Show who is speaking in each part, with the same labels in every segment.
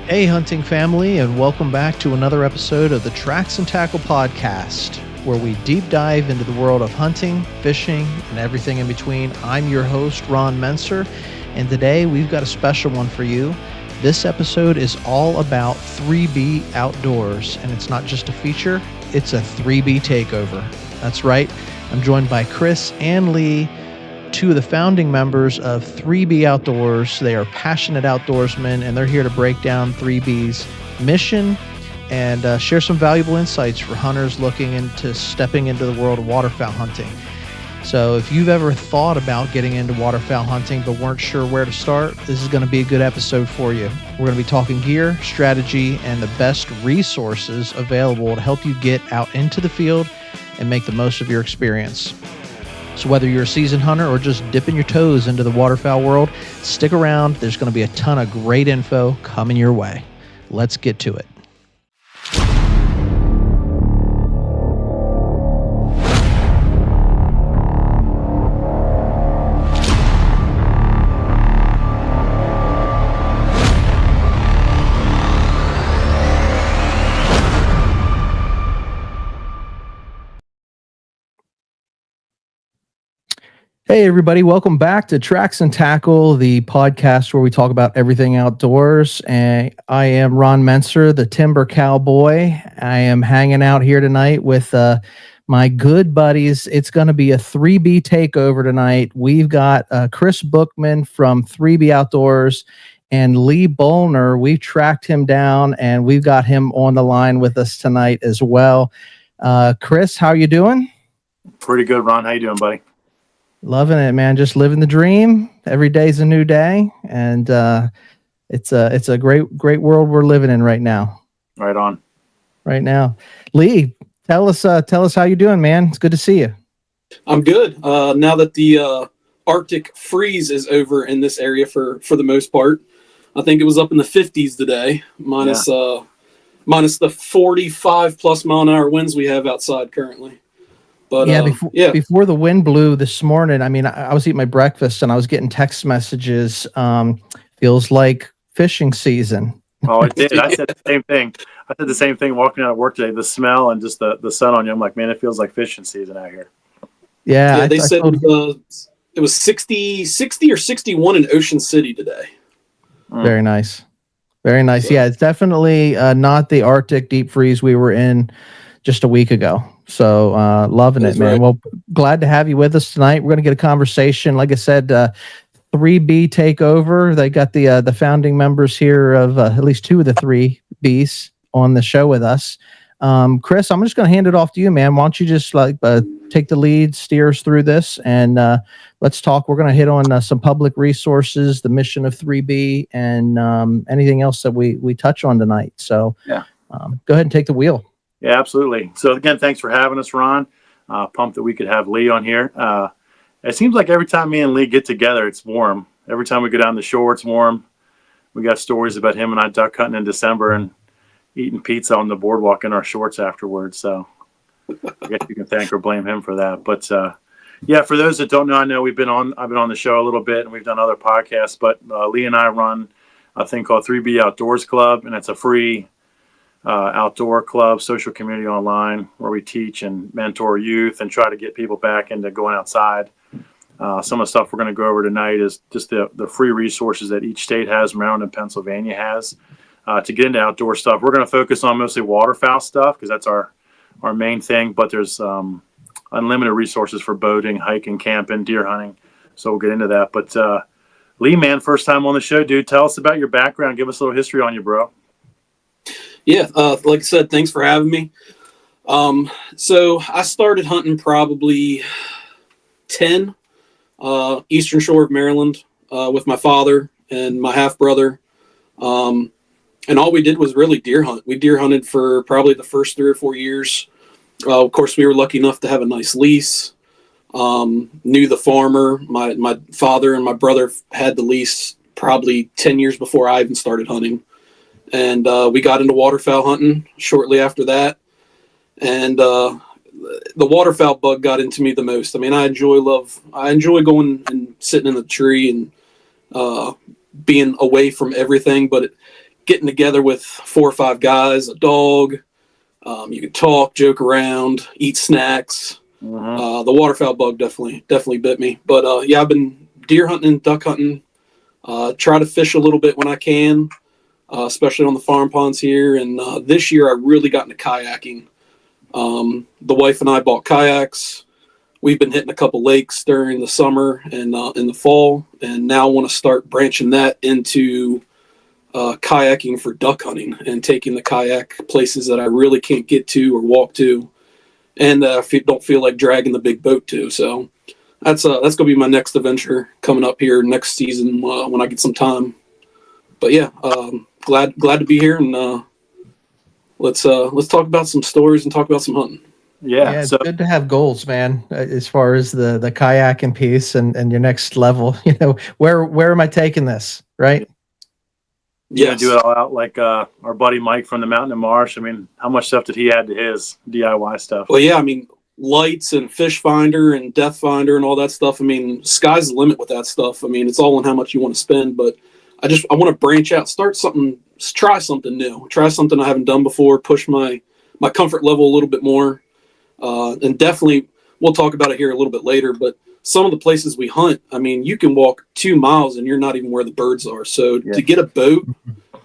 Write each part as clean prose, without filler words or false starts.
Speaker 1: Hey, hunting family, and welcome back to another episode of the Tracks and Tackle podcast, where we deep dive into the world of hunting, fishing, and everything in between. I'm your host, Ron Menser, and today we've got a special one for you. This episode is all about 3B outdoors, and it's not just a feature, it's a 3B takeover. That's right, I'm joined by Kris and Lee, two of the founding members of 3B Outdoors. They are passionate outdoorsmen, and they're here to break down 3B's mission and share some valuable insights for hunters looking into stepping into the world of waterfowl hunting. So if you've ever thought about getting into waterfowl hunting but weren't sure where to start, this is going to be a good episode for you. We're going to be talking gear, strategy, and the best resources available to help you get out into the field and make the most of your experience. So whether you're a seasoned hunter or just dipping your toes into the waterfowl world, stick around. There's going to be a ton of great info coming your way. Let's get to it. Hey, everybody. Welcome back to Tracks and Tackle, the podcast where we talk about everything outdoors. And I am Ron Menser, the Timber Cowboy. I am hanging out here tonight with my good buddies. It's going to be a 3B takeover tonight. We've got Kris Buchman from 3B Outdoors and Lee Bolner. We've tracked him down, and we've got him on the line with us tonight as well. Kris, how you doing?
Speaker 2: Pretty good, Ron. How you doing, buddy?
Speaker 1: Loving it, man. Just living the dream. Every day's a new day, and it's a great world we're living in right now.
Speaker 2: Right on.
Speaker 1: Right now, Lee, tell us how you doing, man. It's good to see you.
Speaker 3: I'm good. Now that the Arctic freeze is over in this area for the most part, I think it was up in the 50s today, minus the 45 plus mile an hour winds we have outside currently. But
Speaker 1: before the wind blew this morning, I mean, I was eating my breakfast and I was getting text messages. Feels like fishing season.
Speaker 2: Oh, it did. I said the same thing. I said the same thing walking out of work today. The smell and just the sun on you. I'm like, man, it feels like fishing season out here.
Speaker 3: Yeah, they said it was 60 or 61 in Ocean City today.
Speaker 1: Very nice. Very nice. Yeah, it's definitely not the Arctic deep freeze we were in just a week ago. So loving it, man. Right. Well, glad to have you with us tonight. We're going to get a conversation. Like I said, 3B takeover. They got the founding members here of at least two of the 3Bs on the show with us. Kris, I'm just going to hand it off to you, man. Why don't you just take the lead, steer us through this, and let's talk. We're going to hit on some public resources, the mission of 3B, and anything else that we touch on tonight. So go ahead and take the wheel.
Speaker 2: Yeah, absolutely. So again, thanks for having us, Ron. Pumped that we could have Lee on here. It seems like every time me and Lee get together, it's warm. Every time we go down the shore, it's warm. We got stories about him and I duck hunting in December and eating pizza on the boardwalk in our shorts afterwards. So I guess you can thank or blame him for that. But for those that don't know, I know I've been on the show a little bit and we've done other podcasts, but Lee and I run a thing called 3B Outdoors Club, and it's a free outdoor club, social community online where we teach and mentor youth and try to get people back into going outside. Some of the stuff we're going to go over tonight is just the free resources that each state has, Maryland and Pennsylvania has, to get into outdoor stuff. We're going to focus on mostly waterfowl stuff because that's our main thing, but there's unlimited resources for boating, hiking, camping, deer hunting. So we'll get into that. But Lee, man, first time on the show, dude. Tell us about your background. Give us a little history on you, bro.
Speaker 3: Yeah, like I said, thanks for having me. So I started hunting probably 10, Eastern Shore of Maryland, with my father and my half brother. And all we did was really deer hunt. We deer hunted for probably the first 3 or 4 years. Of course, we were lucky enough to have a nice lease. Knew the farmer. My father and my brother had the lease probably 10 years before I even started hunting. And we got into waterfowl hunting shortly after that. And the waterfowl bug got into me the most. I mean, I enjoy going and sitting in the tree and being away from everything, but getting together with 4 or 5 guys, a dog. You could talk, joke around, eat snacks. The waterfowl bug definitely bit me. But yeah, I've been deer hunting, duck hunting. Try to fish a little bit when I can, especially on the farm ponds here. And this year I really got into kayaking. The wife and I bought kayaks. We've been hitting a couple lakes during the summer and in the fall, and now want to start branching that into kayaking for duck hunting and taking the kayak places that I really can't get to or walk to, and don't feel like dragging the big boat to. So that's going to be my next adventure coming up here next season when I get some time. But yeah, glad to be here, and let's talk about some stories and talk about some hunting.
Speaker 1: Yeah, it's good to have goals, man, as far as the kayaking piece and your next level. You know, where am I taking this, right?
Speaker 2: Yeah, do it all out like our buddy Mike from the Mountain and Marsh. I mean, how much stuff did he add to his DIY stuff?
Speaker 3: Well, yeah, I mean, lights and fish finder and depth finder and all that stuff. I mean, sky's the limit with that stuff. I mean, it's all on how much you want to spend, but I want to branch out, start something, try something new, try something I haven't done before, push my comfort level a little bit more. And definitely, we'll talk about it here a little bit later, but some of the places we hunt, I mean, you can walk 2 miles and you're not even where the birds are. So to get a boat,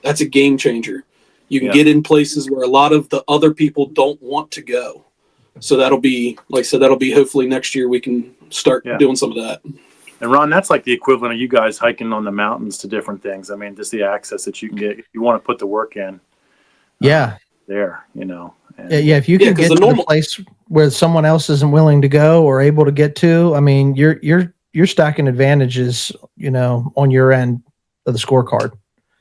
Speaker 3: that's a game changer. You can get in places where a lot of the other people don't want to go. So that'll be, like I said, hopefully next year we can start doing some of that.
Speaker 2: And Ron, that's like the equivalent of you guys hiking on the mountains to different things. I mean, just the access that you can get if you want to put the work in. There, you know. And
Speaker 1: if you can get to the place where someone else isn't willing to go or able to get to, I mean, you're stacking advantages, you know, on your end of the scorecard.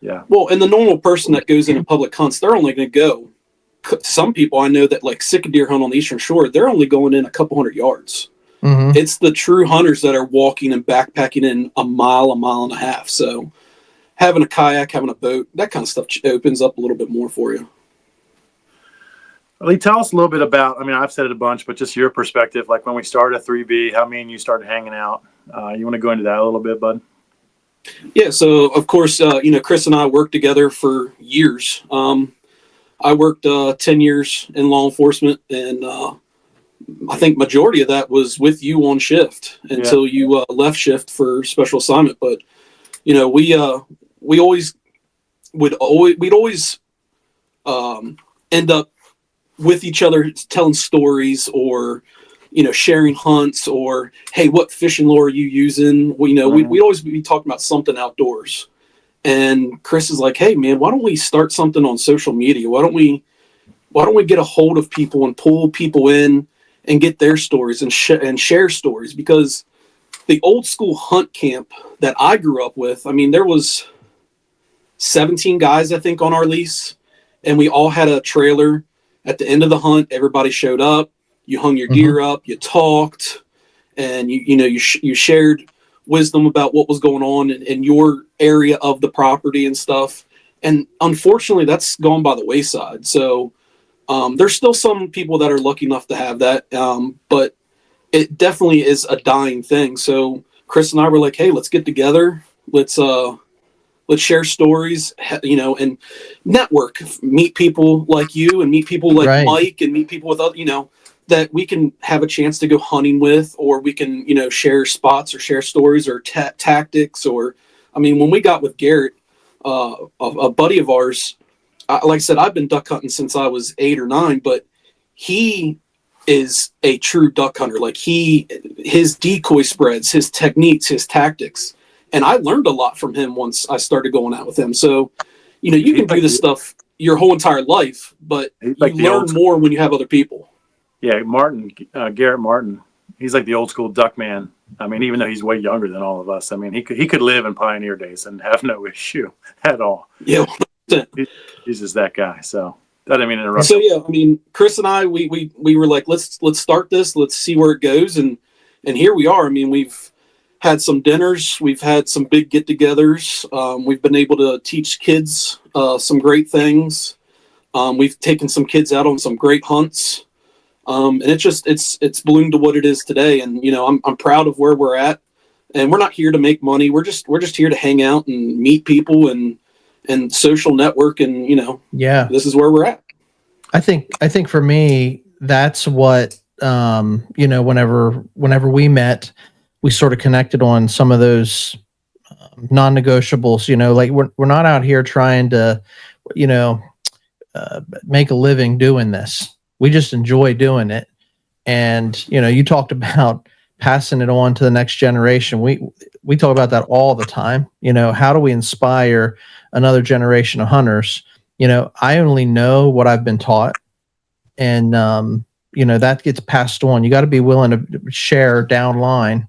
Speaker 2: Yeah.
Speaker 3: Well, and the normal person that goes into public hunts, they're only going to go. Some people I know that like sick deer hunt on the Eastern Shore, they're only going in a couple hundred yards. Mm-hmm. It's the true hunters that are walking and backpacking in a mile and a half. So having a kayak, having a boat, that kind of stuff opens up a little bit more for you.
Speaker 2: Lee, tell us a little bit about, I mean, I've said it a bunch, but just your perspective, like when we started at 3B, how me and you started hanging out. You want to go into that a little bit, bud?
Speaker 3: Yeah, so of course, Kris and I worked together for years. I worked 10 years in law enforcement, and I think majority of that was with you on shift until you left shift for special assignment. But, you know, we'd always end up with each other telling stories or, you know, sharing hunts or, hey, what fishing lure are you using? Well, you know, we'd always be talking about something outdoors. And Kris is like, hey, man, why don't we start something on social media? Why don't we get a hold of people and pull people in and get their stories and share stories? Because the old school hunt camp that I grew up with, I mean, there was 17 guys, I think, on our lease, and we all had a trailer. At the end of the hunt, everybody showed up. You hung your gear up. You talked, and you shared wisdom about what was going on in your area of the property and stuff. And unfortunately, that's gone by the wayside. So there's still some people that are lucky enough to have that, but it definitely is a dying thing. So Kris and I were like, hey, let's get together. Let's share stories, you know, and network, meet people like you and meet people like Mike and meet people with other, you know, that we can have a chance to go hunting with, or we can, you know, share spots or share stories or tactics. Or, I mean, when we got with Garrett, a buddy of ours, like I said, I've been duck hunting since I was 8 or 9, but he is a true duck hunter. Like his decoy spreads, his techniques, his tactics. And I learned a lot from him once I started going out with him. So, you know, you can do this stuff your whole entire life, but you learn more when you have other people.
Speaker 2: Yeah, Garrett Martin, he's like the old school duck man. I mean, even though he's way younger than all of us, I mean, he could live in pioneer days and have no issue at all.
Speaker 3: Yeah,
Speaker 2: he's just that guy. So that didn't mean to interrupt.
Speaker 3: So yeah, I mean, Kris and I, we were like, let's start this. Let's see where it goes, and here we are. I mean, we've had some dinners. We've had some big get-togethers. We've been able to teach kids some great things. We've taken some kids out on some great hunts. And it's bloomed to what it is today. And, you know, I'm proud of where we're at, and we're not here to make money. We're just here to hang out and meet people and and social network, and
Speaker 1: Yeah.
Speaker 3: this is where we're at.
Speaker 1: I think for me, that's what, whenever we met, we sort of connected on some of those non-negotiables, like we're not out here trying to, make a living doing this. We just enjoy doing it. And, you talked about passing it on to the next generation. We talk about that all the time. How do we inspire another generation of hunters? I only know what I've been taught, and that gets passed on. You got to be willing to share downline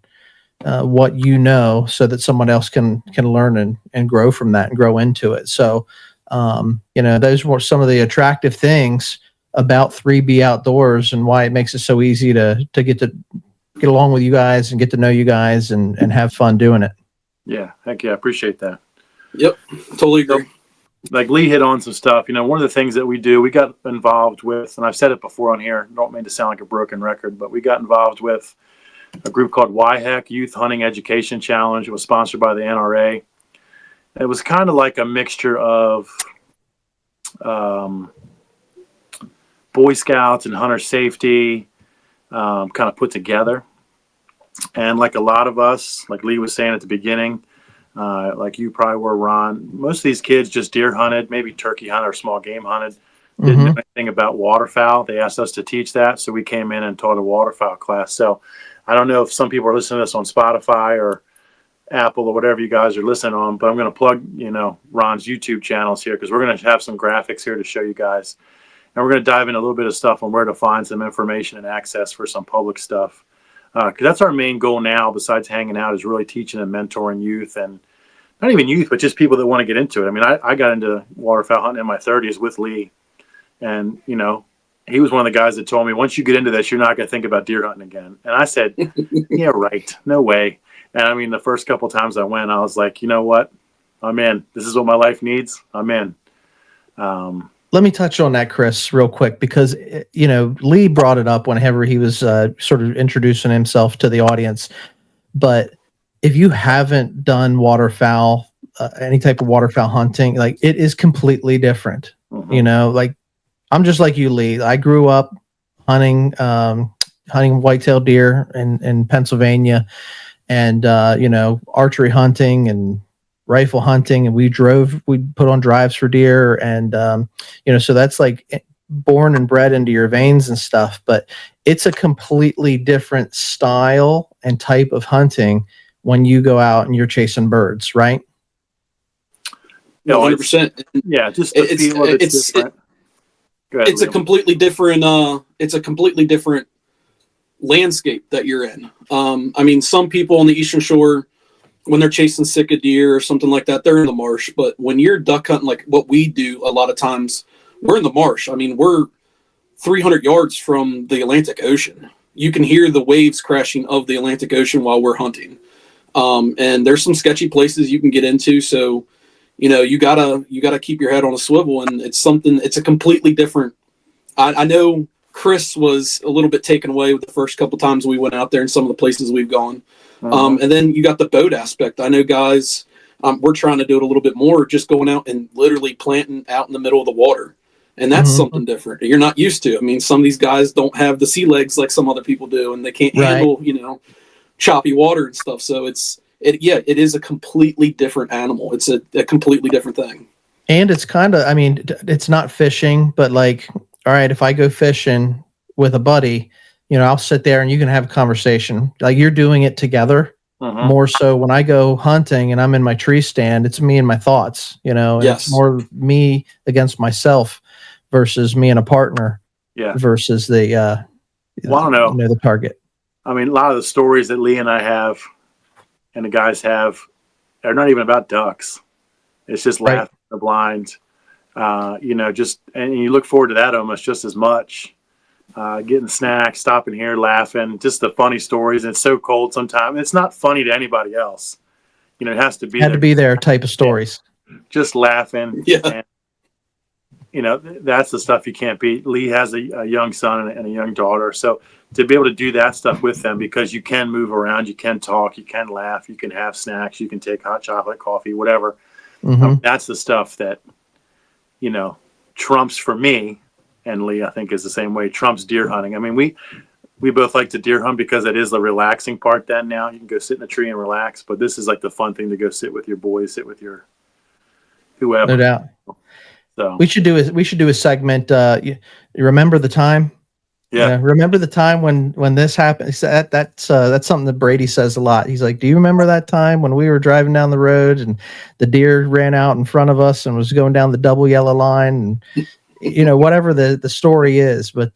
Speaker 1: what you know, so that someone else can learn and grow from that and grow into it. So those were some of the attractive things about 3B Outdoors, and why it makes it so easy to get along with you guys and get to know you guys and have fun doing it.
Speaker 2: Yeah, heck yeah, I appreciate that.
Speaker 3: Yep, totally agree.
Speaker 2: Like Lee hit on some stuff. One of the things that we do, we got involved with, and I've said it before on here, don't mean to sound like a broken record, but we got involved with a group called YHEC, Youth Hunting Education Challenge. It was sponsored by the NRA. It was kind of like a mixture of Boy Scouts and hunter safety, kind of put together. And like a lot of us, like Lee was saying at the beginning, like you probably were, Ron, most of these kids just deer hunted, maybe turkey hunted or small game hunted. Didn't know anything about waterfowl. They asked us to teach that, so we came in and taught a waterfowl class. So I don't know if some people are listening to this on Spotify or Apple or whatever you guys are listening on, but I'm going to plug, Ron's YouTube channels here, because we're going to have some graphics here to show you guys. And we're going to dive in a little bit of stuff on where to find some information and access for some public stuff. Because that's our main goal now, besides hanging out, is really teaching and mentoring youth, and not even youth, but just people that want to get into it. I mean, I got into waterfowl hunting in my 30s with Lee. And, he was one of the guys that told me, once you get into this, you're not going to think about deer hunting again. And I said, yeah, right. No way. And I mean, the first couple of times I went, I was like, you know what? I'm in. This is what my life needs. I'm in.
Speaker 1: Let me touch on that, Kris, real quick, because, Lee brought it up whenever he was sort of introducing himself to the audience. But if you haven't done waterfowl, any type of waterfowl hunting, like, it is completely different. Like, I'm just like you, Lee. I grew up hunting white-tailed deer in Pennsylvania, and archery hunting and rifle hunting, and we put on drives for deer, and so that's like born and bred into your veins and stuff. But it's a completely different style and type of hunting when you go out and you're chasing birds, right?
Speaker 3: No, 100%.
Speaker 2: Yeah, just the feel of it's different.
Speaker 3: It's a completely different. It's a completely different landscape that you're in. I mean, some people on the Eastern Shore, when they're chasing sick deer or something like that, they're in the marsh. But when you're duck hunting, like what we do a lot of times, we're in the marsh. I mean, we're 300 yards from the Atlantic Ocean. You can hear the waves crashing of the Atlantic Ocean while we're hunting. And there's some sketchy places you can get into. So, you gotta keep your head on a swivel, and it's a completely different. I know Kris was a little bit taken away with the first couple times we went out there and some of the places we've gone. And then you got the boat aspect. I know guys, we're trying to do it a little bit more, just going out and literally planting out in the middle of the water. And that's something different you're not used to. I mean, some of these guys don't have the sea legs like some other people do, and they can't handle, choppy water and stuff. So it is a completely different animal. It's a completely different thing.
Speaker 1: And it's kind of, I mean, it's not fishing, but like, all right, if I go fishing with a buddy, I'll sit there and you can have a conversation. Like, you're doing it together. More so when I go hunting and I'm in my tree stand, it's me and my thoughts, and it's more me against myself versus me and a partner versus the,
Speaker 2: I don't know.
Speaker 1: The target.
Speaker 2: I mean, a lot of the stories that Lee and I have and the guys have are not even about ducks. It's just laughing in the blind. And you look forward to that almost just as much. Getting snacks, stopping here, laughing, just the funny stories. And it's so cold sometimes. It's not funny to anybody else. It has to be
Speaker 1: to be there type of stories.
Speaker 2: Just laughing.
Speaker 3: Yeah.
Speaker 2: And, that's the stuff you can't beat. Lee has a young son and a young daughter. So to be able to do that stuff with them, because you can move around, you can talk, you can laugh, you can have snacks, you can take hot chocolate, coffee, whatever. That's the stuff that, trumps for me, and Lee, I think, is the same way, trumps deer hunting. I mean, we both like to deer hunt because it is the relaxing part. Then now you can go sit in a tree and relax, but this is like the fun thing to go sit with your boys, sit with your whoever.
Speaker 1: No doubt.
Speaker 2: So
Speaker 1: we should do a segment. You remember the time?
Speaker 2: Yeah.
Speaker 1: Remember the time when this happened? That's something that Brady says a lot. He's like, "Do you remember that time when we were driving down the road and the deer ran out in front of us and was going down the double yellow line?" And whatever the story is, but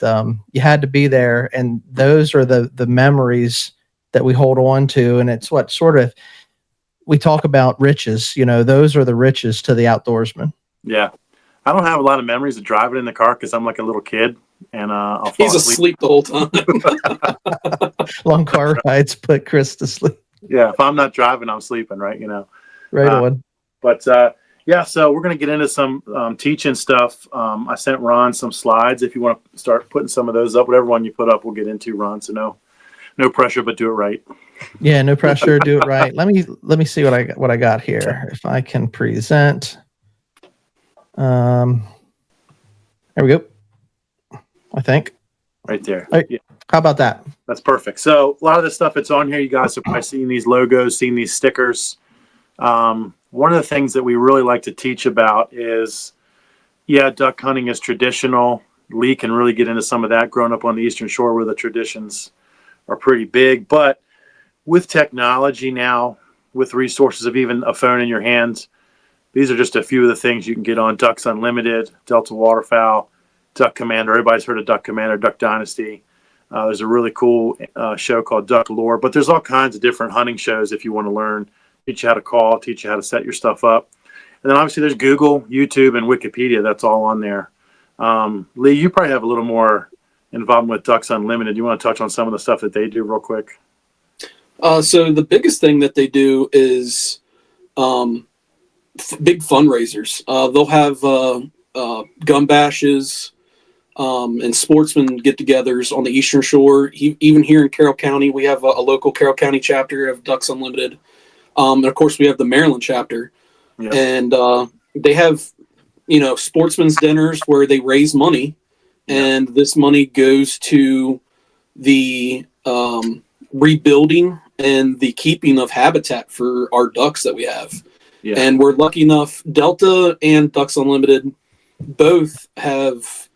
Speaker 1: you had to be there, and those are the memories that we hold on to, and it's what sort of we talk about riches. Those are the riches to the outdoorsman.
Speaker 2: Yeah, I don't have a lot of memories of driving in the car because I'm like a little kid, and I'll fall
Speaker 3: He's
Speaker 2: asleep.
Speaker 3: asleep the whole time.
Speaker 1: Long car rides put Kris to sleep.
Speaker 2: Yeah, if I'm not driving, I'm sleeping. Right,
Speaker 1: Right on.
Speaker 2: But yeah, so we're going to get into some teaching stuff. I sent Ron some slides. If you want to start putting some of those up, whatever one you put up, we'll get into, Ron. So no pressure, but do it right.
Speaker 1: Yeah, no pressure. Do it right. Let me see what I got here. If I can present. There we go. I think.
Speaker 2: Right there.
Speaker 1: Right.
Speaker 2: Yeah.
Speaker 1: How about that?
Speaker 2: That's perfect. So a lot of the stuff that's on here, you guys have probably seen these logos, seen these stickers. One of the things that we really like to teach about is, duck hunting is traditional. Lee can really get into some of that growing up on the Eastern Shore where the traditions are pretty big. But with technology now, with resources of even a phone in your hands, these are just a few of the things you can get on Ducks Unlimited, Delta Waterfowl, Duck Commander. Everybody's heard of Duck Commander, Duck Dynasty. There's a really cool show called Duck Lore, but there's all kinds of different hunting shows if you want to learn. Teach you how to call, teach you how to set your stuff up. And then obviously there's Google, YouTube, and Wikipedia. That's all on there. Lee, you probably have a little more involvement with Ducks Unlimited. You want to touch on some of the stuff that they do real quick?
Speaker 3: So the biggest thing that they do is big fundraisers. They'll have gun bashes and sportsmen get-togethers on the Eastern Shore. Even here in Carroll County, we have a local Carroll County chapter of Ducks Unlimited. And of course, we have the Maryland chapter, and they have, sportsmen's dinners where they raise money, and this money goes to the rebuilding and the keeping of habitat for our ducks that we have. Yeah. And we're lucky enough, Delta and Ducks Unlimited both have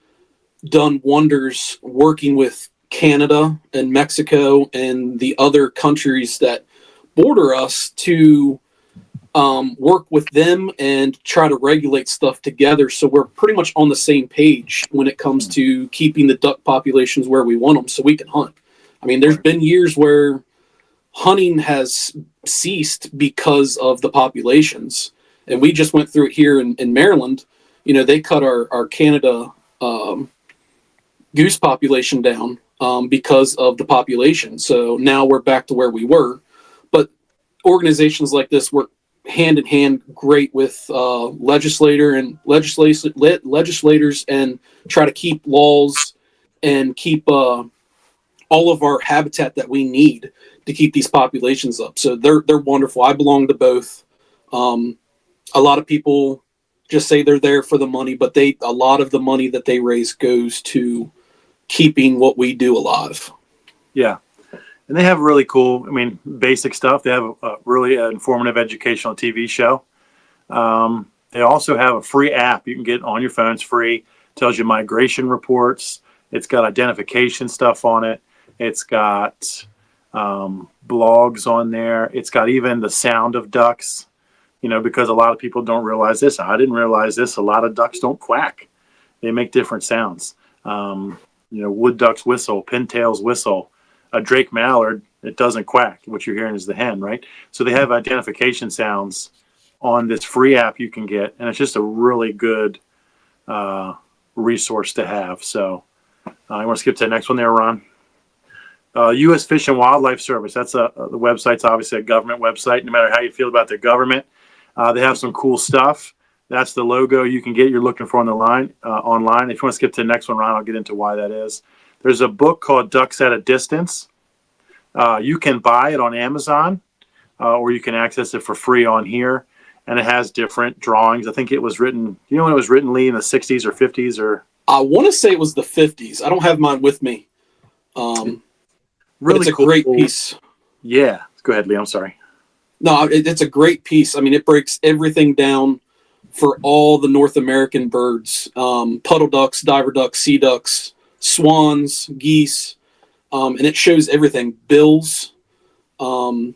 Speaker 3: done wonders working with Canada and Mexico and the other countries that border us to work with them and try to regulate stuff together, so we're pretty much on the same page when it comes to keeping the duck populations where we want them so we can hunt. I mean, there's been years where hunting has ceased because of the populations, and we just went through it here in Maryland. They cut our Canada goose population down because of the population, so now we're back to where we were. But organizations like this work hand in hand great with legislators and try to keep laws and keep all of our habitat that we need to keep these populations up. So they're wonderful. I belong to both. A lot of people just say they're there for the money, but a lot of the money that they raise goes to keeping what we do alive.
Speaker 2: Yeah. And they have really cool, basic stuff. They have a really informative educational TV show. They also have a free app you can get on your phone. It's free. Tells you migration reports. It's got identification stuff on it. It's got blogs on there. It's got even the sound of ducks, because a lot of people don't realize this. I didn't realize this. A lot of ducks don't quack. They make different sounds. Wood ducks whistle, pintails whistle. A Drake mallard, it doesn't quack. What you're hearing is the hen, right? So they have identification sounds on this free app you can get, and it's just a really good resource to have. So I want to skip to the next one there, Ron. U.S. Fish and Wildlife Service. That's the website's obviously a government website. No matter how you feel about the government, they have some cool stuff. That's the logo you can get. You're looking for on the line online. If you want to skip to the next one, Ron, I'll get into why that is. There's a book called Ducks at a Distance. You can buy it on Amazon, or you can access it for free on here. and it has different drawings. I think it was written, you know, when it was written, Lee, in the 60s or 50s, or
Speaker 3: I want to say it was the 50s. I don't have mine with me.
Speaker 2: really
Speaker 3: but it's a
Speaker 2: cool,
Speaker 3: great piece.
Speaker 2: Yeah, go ahead, Lee. I'm sorry.
Speaker 3: No, it's a great piece. I mean, it breaks everything down for all the North American birds: puddle ducks, diver ducks, sea ducks, swans, geese, and it shows everything: bills,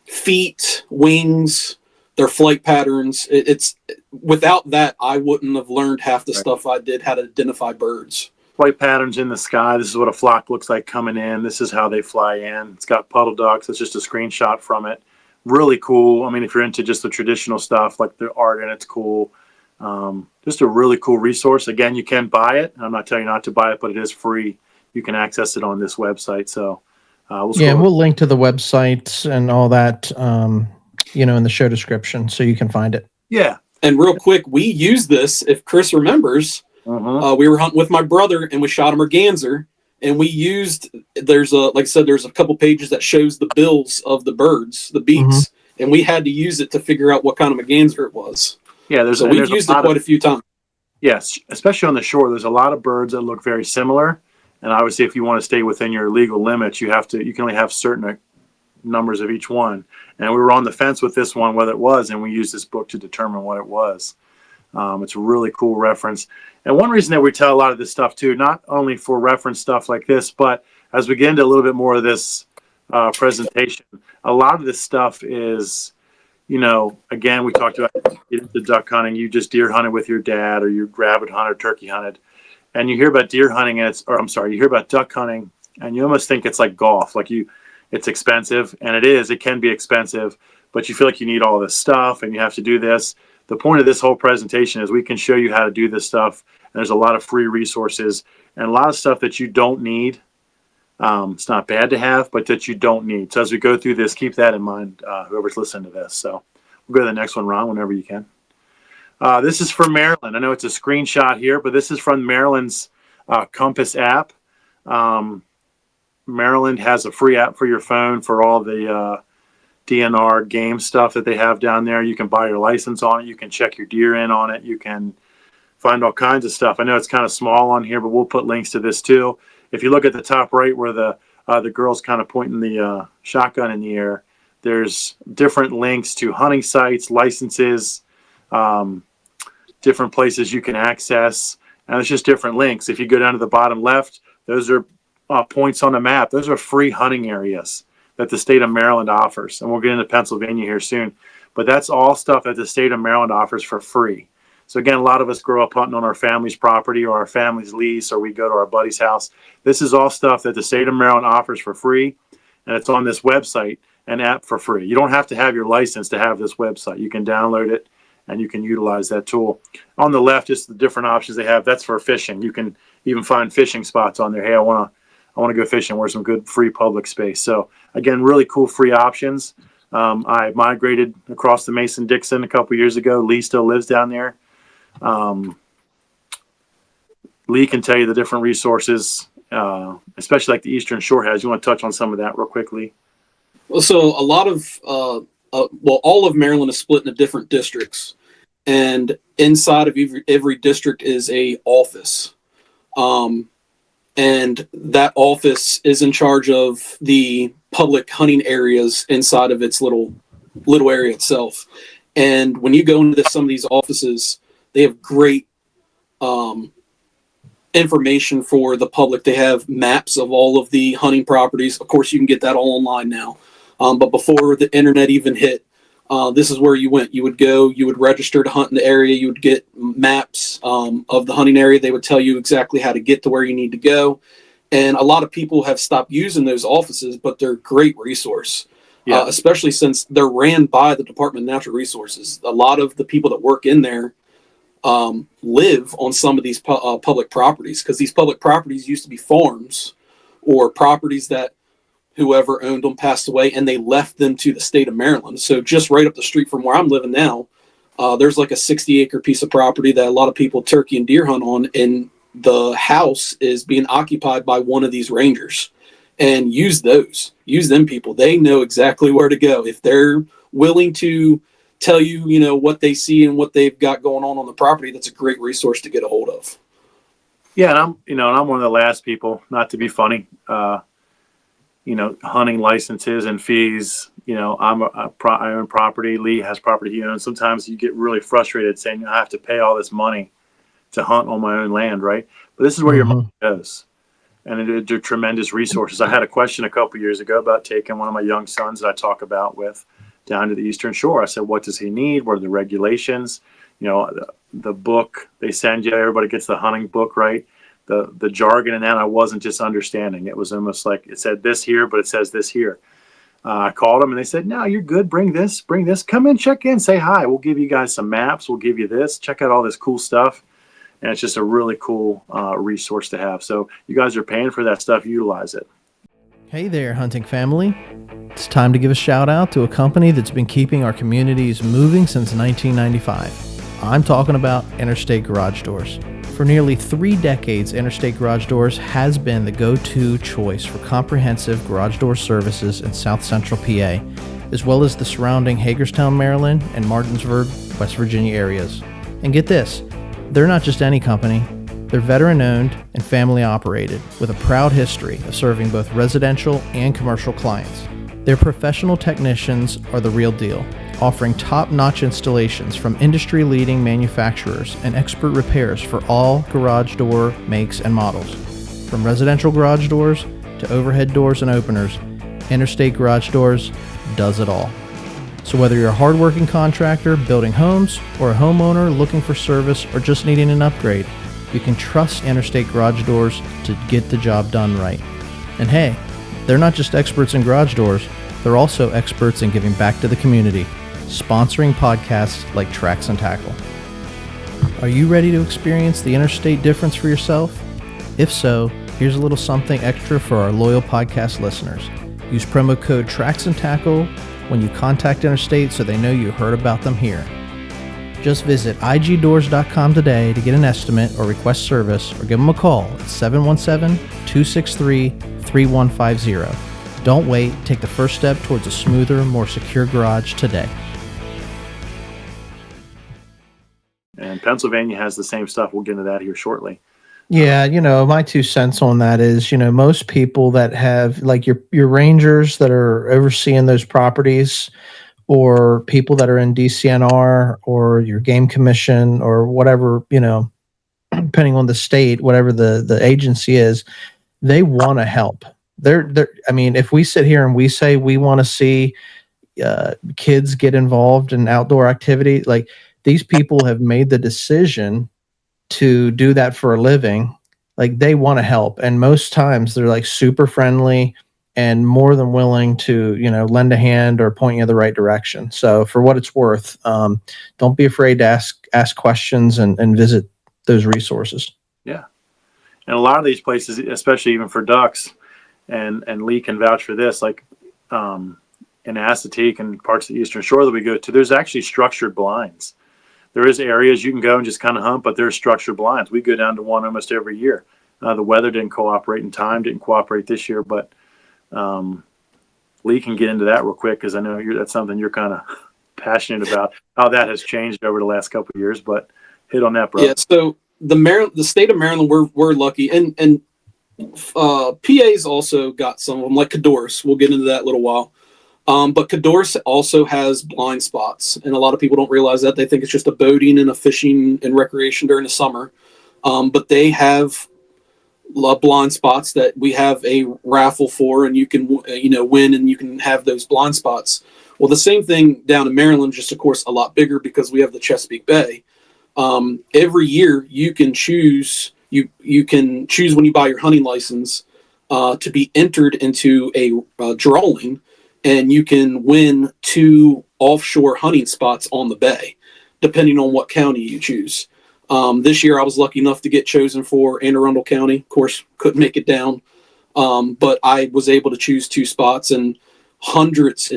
Speaker 3: feet, wings, their flight patterns. It's without that, I wouldn't have learned half the stuff I did how to identify birds.
Speaker 2: Flight patterns in the sky. This is what a flock looks like coming in. This is how they fly in. It's got puddle ducks. It's just a screenshot from it. Really cool. I mean, if you're into just the traditional stuff, like the art in it's cool. Just a really cool resource. Again, you can buy it. I'm not telling you not to buy it, but it is free. You can access it on this website. So
Speaker 1: we'll link to the website and all that, in the show description, so you can find it.
Speaker 2: Yeah.
Speaker 3: And real quick, we used this, if Kris remembers. We were hunting with my brother, and we shot a merganser, and we used, there's a couple pages that shows the bills of the birds, the beaks, and we had to use it to figure out what kind of merganser it was.
Speaker 2: Yeah,
Speaker 3: we've used it quite a few times.
Speaker 2: Yes, especially on the shore, there's a lot of birds that look very similar, and obviously, if you want to stay within your legal limits, you can only have certain numbers of each one. And we were on the fence with this one, whether it was, and we used this book to determine what it was. It's a really cool reference. And one reason that we tell a lot of this stuff too, not only for reference stuff like this, but as we get into a little bit more of this presentation, a lot of this stuff is, again, we talked about the duck hunting. You just deer hunted with your dad, or you rabbit hunted, turkey hunted, and you hear about deer hunting, and you hear about duck hunting, and you almost think it's like golf, it's expensive, and it is. It can be expensive, but you feel like you need all this stuff, and you have to do this. The point of this whole presentation is we can show you how to do this stuff. And there's a lot of free resources and a lot of stuff that you don't need. It's not bad to have, but that you don't need. So as we go through this, keep that in mind, whoever's listening to this. So we'll go to the next one, Ron, whenever you can. This is from Maryland. I know it's a screenshot here, but this is from Maryland's Compass app. Maryland has a free app for your phone for all the DNR game stuff that they have down there. You can buy your license on it. You can check your deer in on it. You can find all kinds of stuff. I know it's kind of small on here, but we'll put links to this too. If you look at the top right where the girl's kind of pointing the shotgun in the air, there's different links to hunting sites, licenses, different places you can access, and it's just different links. If you go down to the bottom left, those are points on the map. Those are free hunting areas that the state of Maryland offers. And we'll get into Pennsylvania here soon. But that's all stuff that the state of Maryland offers for free. So again, a lot of us grow up hunting on our family's property or our family's lease, or we go to our buddy's house. This is all stuff that the state of Maryland offers for free. And it's on this website and app for free. You don't have to have your license to have this website. You can download it and you can utilize that tool. On the left, just the different options they have. That's for fishing. You can even find fishing spots on there. Hey, I want to go fishing. Where's some good free public space? So again, really cool free options. I migrated across the Mason-Dixon a couple years ago. Lee still lives down there. Lee can tell you the different resources, especially like the Eastern Shore has. You want to touch on some of that real quickly?
Speaker 3: Well, so a lot of, all of Maryland is split into different districts, and inside of every district is a office. And that office is in charge of the public hunting areas inside of its little area itself. And when you go into some of these offices, they have great information for the public. They have maps of all of the hunting properties. Of course, you can get that all online now. But before the internet even hit, this is where you went. You would go, you would register to hunt in the area. You would get maps of the hunting area. They would tell you exactly how to get to where you need to go. And a lot of people have stopped using those offices, but they're a great resource, especially since they're ran by the Department of Natural Resources. A lot of the people that work in there live on some of these public properties, because these public properties used to be farms or properties that whoever owned them passed away, and they left them to the state of Maryland. So just right up the street from where I'm living now, there's like a 60-acre piece of property that a lot of people turkey and deer hunt on, and the house is being occupied by one of these rangers. And use them people. They know exactly where to go. If they're willing to tell you, you know, what they see and what they've got going on the property, that's a great resource to get a hold of.
Speaker 2: Yeah, and I'm one of the last people, not to be funny, hunting licenses and fees. I own property. Lee has property he owns. Sometimes you get really frustrated saying I have to pay all this money to hunt on my own land, right? But this is where your money goes. And they're tremendous resources. I had a question a couple years ago about taking one of my young sons that I talk about with down to the Eastern Shore. I said, what does he need? What are the regulations? The book they send you, everybody gets the hunting book, right? The jargon in that I wasn't just understanding. It was almost like it said this here, but it says this here. I called them and they said, no, you're good. Bring this, come in, check in, say hi. We'll give you guys some maps. We'll give you this, check out all this cool stuff. And it's just a really cool resource to have. So you guys are paying for that stuff, utilize it.
Speaker 1: Hey there, hunting family. It's time to give a shout out to a company that's been keeping our communities moving since 1995. I'm talking about Interstate Garage Doors. For nearly 3 decades, Interstate Garage Doors has been the go-to choice for comprehensive garage door services in South Central PA, as well as the surrounding Hagerstown, Maryland, and Martinsburg, West Virginia areas. And get this, they're not just any company. They're veteran-owned and family-operated, with a proud history of serving both residential and commercial clients. Their professional technicians are the real deal, offering top-notch installations from industry-leading manufacturers and expert repairs for all garage door makes and models. From residential garage doors to overhead doors and openers, Interstate Garage Doors does it all. So whether you're a hardworking contractor building homes or a homeowner looking for service or just needing an upgrade, you can trust Interstate Garage Doors to get the job done right. And hey, they're not just experts in garage doors, they're also experts in giving back to the community, sponsoring podcasts like Tracks and Tackle. Are you ready to experience the Interstate difference for yourself? If so, here's a little something extra for our loyal podcast listeners. Use promo code Tracks and Tackle when you contact Interstate so they know you heard about them here. Just visit igdoors.com today to get an estimate or request service, or give them a call at 717-263-3150. Don't wait. Take the first step towards a smoother, more secure garage today.
Speaker 2: And Pennsylvania has the same stuff. We'll get into that here shortly.
Speaker 1: Yeah, my 2 cents on that is, most people that have like your rangers that are overseeing those properties, or people that are in DCNR or your game commission or whatever, depending on the state, whatever the agency is, they want to help. If we sit here and we say we want to see kids get involved in outdoor activity, like these people have made the decision to do that for a living. Like they want to help. And most times they're like super friendly and more than willing to, lend a hand or point you in the right direction. So for what it's worth, don't be afraid to ask questions and visit those resources.
Speaker 2: Yeah. And a lot of these places, especially even for ducks, and Lee can vouch for this, like in Assateague and parts of the Eastern Shore that we go to, there's actually structured blinds. There is areas you can go and just kind of hunt, but there's structured blinds. We go down to one almost every year. The weather didn't cooperate and time didn't cooperate this year, but Lee can get into that real quick because I know that's something you're kind of passionate about, how that has changed over the last couple of years, but hit on that, bro.
Speaker 3: Yeah, so the state of Maryland, we're lucky, and PA's also got some of them, like Cadorus. We'll get into that in a little while. But Cadorus also has blind spots, and a lot of people don't realize that. They think it's just a boating and a fishing and recreation during the summer. But they have blind spots that we have a raffle for, and you can win, and you can have those blind spots. Well, the same thing down in Maryland, just of course a lot bigger because we have the Chesapeake Bay. Every year you can choose. You can choose when you buy your hunting license to be entered into a drawing, and you can win 2 offshore hunting spots on the bay, depending on what county you choose. This year I was lucky enough to get chosen for Anne Arundel County. Of course, couldn't make it down, but I was able to choose 2 spots, and hundreds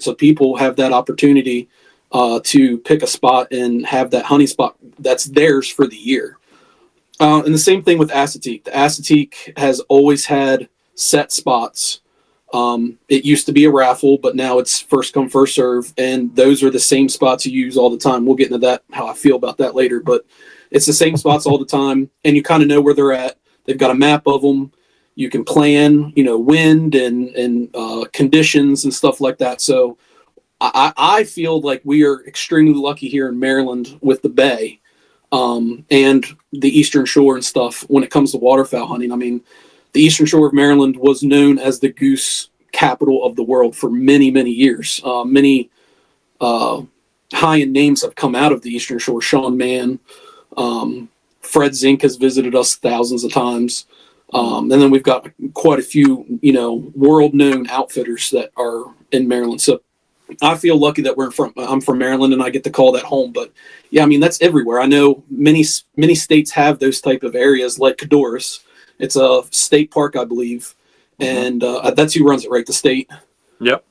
Speaker 3: of people have that opportunity to pick a spot and have that hunting spot that's theirs for the year. And the same thing with Assateague. The Assateague has always had set spots It used to be a raffle, but now it's first come, first serve. And those are the same spots you use all the time. We'll get into that, how I feel about that later, but it's the same spots all the time. And you kind of know where they're at. They've got a map of them. You can plan, wind and conditions and stuff like that. So I feel like we are extremely lucky here in Maryland with the Bay and the Eastern Shore and stuff when it comes to waterfowl hunting. I mean, the Eastern Shore of Maryland was known as the goose capital of the world for many, many years. Many high-end names have come out of the Eastern Shore. Sean Mann, Fred Zink has visited us thousands of times. And then we've got quite a few, world-known outfitters that are in Maryland. So I feel lucky that I'm from Maryland and I get to call that home. But yeah, I mean, that's everywhere. I know many states have those type of areas like Cadorus. It's a state park, I believe. And that's who runs it, right? The state.
Speaker 2: Yep.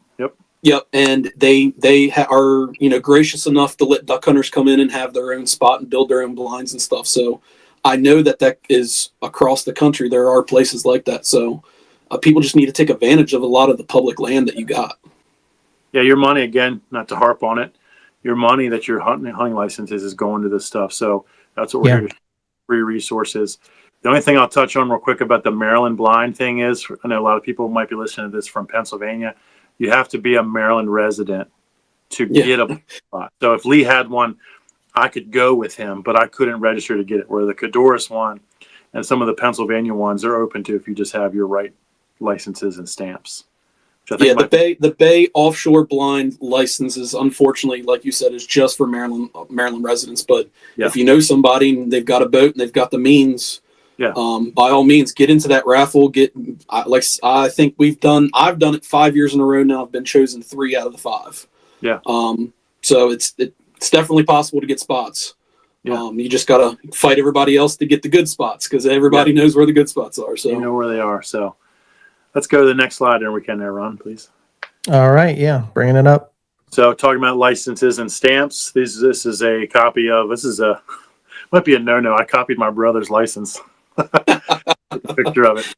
Speaker 3: Yep. And they are, gracious enough to let duck hunters come in and have their own spot and build their own blinds and stuff. So I know that is across the country. There are places like that. So people just need to take advantage of a lot of the public land that you got.
Speaker 2: Yeah, your money, again, not to harp on it, your money that your hunting licenses is going to this stuff. So that's what we're here to free resources. The only thing I'll touch on real quick about the Maryland blind thing is, I know a lot of people might be listening to this from Pennsylvania. You have to be a Maryland resident to get a spot. So if Lee had one, I could go with him, but I couldn't register to get it. Where the Cadorus one and some of the Pennsylvania ones are open to if you just have your right licenses and stamps.
Speaker 3: Yeah, the Bay offshore blind licenses, unfortunately, like you said, is just for Maryland residents. But if you know somebody and they've got a boat and they've got the means, by all means, get into that raffle. I think I've done it 5 years in a row now. I've been chosen 3 out of the 5. Yeah. So it's definitely possible to get spots. Yeah. You just got to fight everybody else to get the good spots because everybody knows where the good spots are. So
Speaker 2: you know where they are. So let's go to the next slide there. We can there, Ron, please.
Speaker 1: All right. Yeah. Bringing it up.
Speaker 2: So talking about licenses and stamps, this is a copy of, might be a no-no. I copied my brother's license. Picture of it.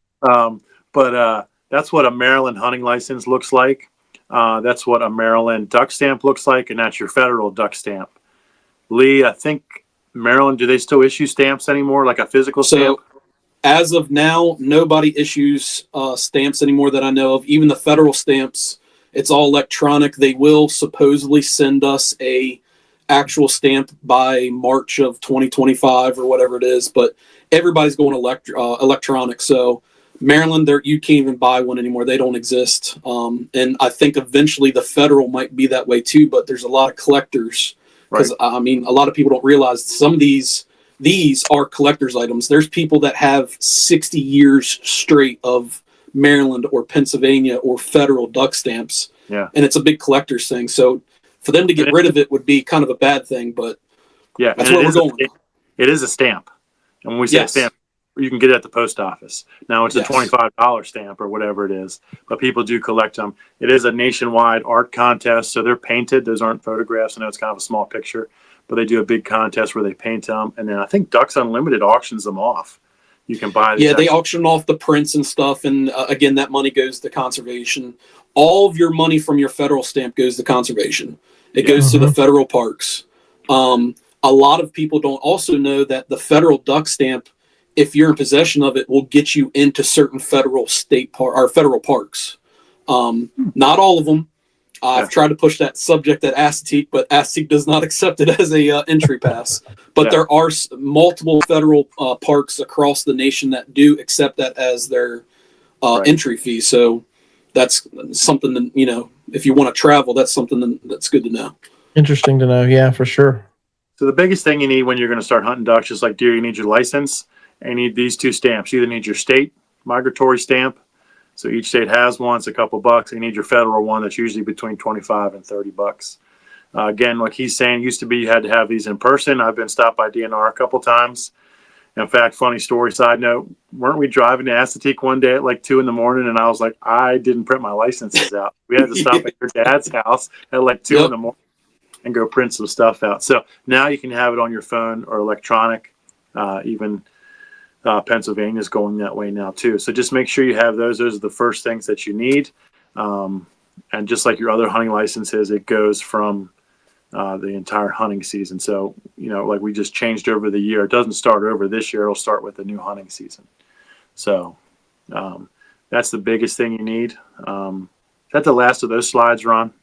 Speaker 2: But that's what a Maryland hunting license looks like. That's what a Maryland duck stamp looks like. And that's your federal duck stamp. Lee, I think Maryland, do they still issue stamps anymore? Like a physical stamp?
Speaker 3: As of now, nobody issues stamps anymore that I know of. Even the federal stamps, it's all electronic. They will supposedly send us a actual stamp by March of 2025 or whatever it is. But everybody's going electronic. So Maryland, you can't even buy one anymore. They don't exist. And I think eventually the federal might be that way too. But there's a lot of collectors because I mean, a lot of people don't realize some of these are collector's items. There's people that have 60 years straight of Maryland or Pennsylvania or federal duck stamps. Yeah. And it's a big collector's thing. So for them to get rid of it would be kind of a bad thing, but that's where we're going.
Speaker 2: It is a stamp. And when we say stamp, you can get it at the post office. Now it's a $25 stamp or whatever it is, but people do collect them. It is a nationwide art contest. So they're painted. Those aren't photographs. I know it's kind of a small picture. But they do a big contest where they paint them, and then I think Ducks Unlimited auctions them off. You can buy these.
Speaker 3: Yeah, they auction off the prints and stuff, and again, that money goes to conservation. All of your money from your federal stamp goes to conservation. It goes to the federal parks. A lot of people don't also know that the federal duck stamp, if you're in possession of it, will get you into certain federal federal parks. Not all of them. I've tried to push that subject at Assateague, but Assateague does not accept it as a entry pass. But there are multiple federal parks across the nation that do accept that as their entry fee. So that's something that, if you want to travel, that's something that's good to know.
Speaker 1: Interesting to know. Yeah, for sure.
Speaker 2: So the biggest thing you need when you're going to start hunting ducks, just like deer, you need your license and you need these 2 stamps. You either need your state migratory stamp. So each state has one. It's a couple bucks. You need your federal one. That's usually between $25 and $30. Again, like he's saying, used to be you had to have these in person. I've been stopped by DNR a couple times. In fact, funny story, side note, weren't we driving to Assateague one day at like 2 a.m. and I was like, I didn't print my licenses out. We had to stop at your dad's house at like 2 a.m. and go print some stuff out. So now you can have it on your phone or electronic, even Pennsylvania's going that way now too. So just make sure you have those. Those are the first things that you need. And just like your other hunting licenses, it goes from the entire hunting season. So, like we just changed over the year. It doesn't start over this year. It'll start with the new hunting season. So that's the biggest thing you need. Is that the last of those slides, Ron?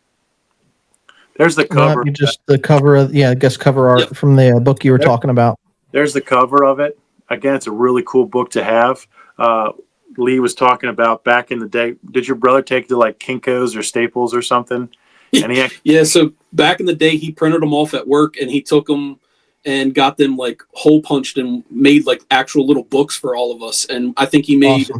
Speaker 2: There's the cover.
Speaker 1: Just the cover of, I guess cover art from the book you were talking about.
Speaker 2: There's the cover of it. Again, it's a really cool book to have. Lee was talking about back in the day. Did your brother take it to like Kinko's or Staples or something? And
Speaker 3: so back in the day, he printed them off at work, and he took them and got them like hole punched and made like actual little books for all of us. And I think he made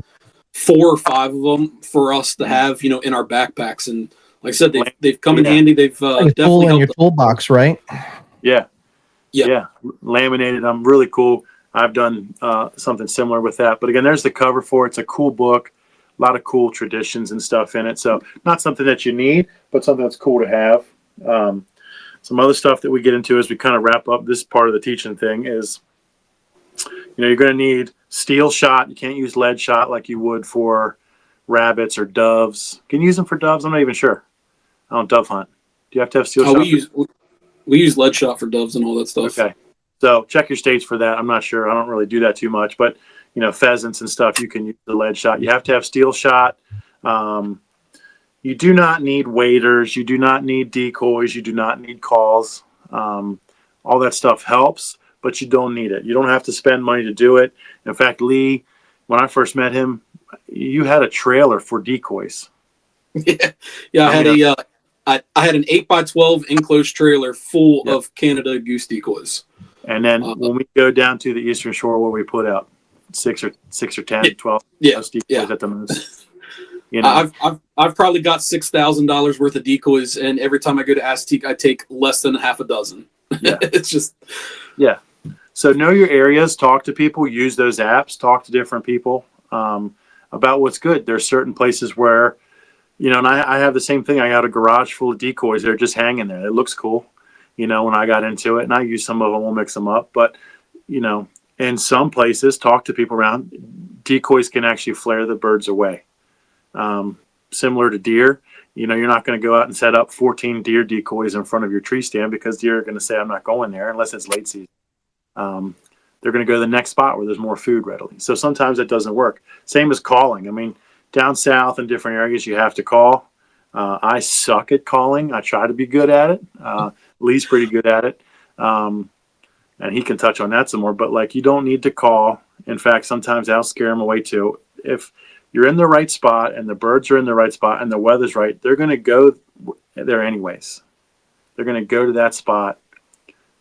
Speaker 3: 4 or 5 of them for us to have, in our backpacks. And like I said, they've come in handy. They've definitely
Speaker 1: helped in your toolbox, right?
Speaker 2: Yeah. Laminated. I'm really cool. I've done something similar with that. But again, there's the cover for it. It's a cool book. A lot of cool traditions and stuff in it. So not something that you need, but something that's cool to have. Some other stuff that we get into as we kind of wrap up this part of the teaching thing is, you're going to need steel shot. You can't use lead shot like you would for rabbits or doves. Can you use them for doves? I'm not even sure. I don't dove hunt. Do you have to have steel shot?
Speaker 3: We use lead shot for doves and all that stuff.
Speaker 2: Okay. So check your states for that. I'm not sure. I don't really do that too much, but pheasants and stuff, you can use the lead shot. You have to have steel shot. You do not need waders. You do not need decoys. You do not need calls. All that stuff helps, but you don't need it. You don't have to spend money to do it. In fact, Lee, when I first met him, you had a trailer for decoys.
Speaker 3: I had an 8x12 enclosed trailer full of Canada goose decoys.
Speaker 2: And then when we go down to the Eastern Shore, where we put out 6 or 10, 12 decoys at the most.
Speaker 3: I've probably got $6,000 worth of decoys, and every time I go to Aztec, I take less than half a dozen. It's just
Speaker 2: So know your areas. Talk to people. Use those apps. Talk to different people about what's good. There's certain places where, and I have the same thing. I got a garage full of decoys. They're just hanging there. It looks cool. When I got into it, and I use some of them. We'll mix them up, but in some places, talk to people around. Decoys can actually flare the birds away. Similar to deer, you're not going to go out and set up 14 deer decoys in front of your tree stand because deer are going to say, I'm not going there unless it's late season. They're going to go to the next spot where there's more food readily. So sometimes it doesn't work. Same as calling. I mean, down south in different areas, you have to call. I suck at calling. I try to be good at it. Lee's pretty good at it. And he can touch on that some more, but you don't need to call. In fact, sometimes I'll scare them away too. If you're in the right spot and the birds are in the right spot and the weather's right, they're going to go there anyways. They're going to go to that spot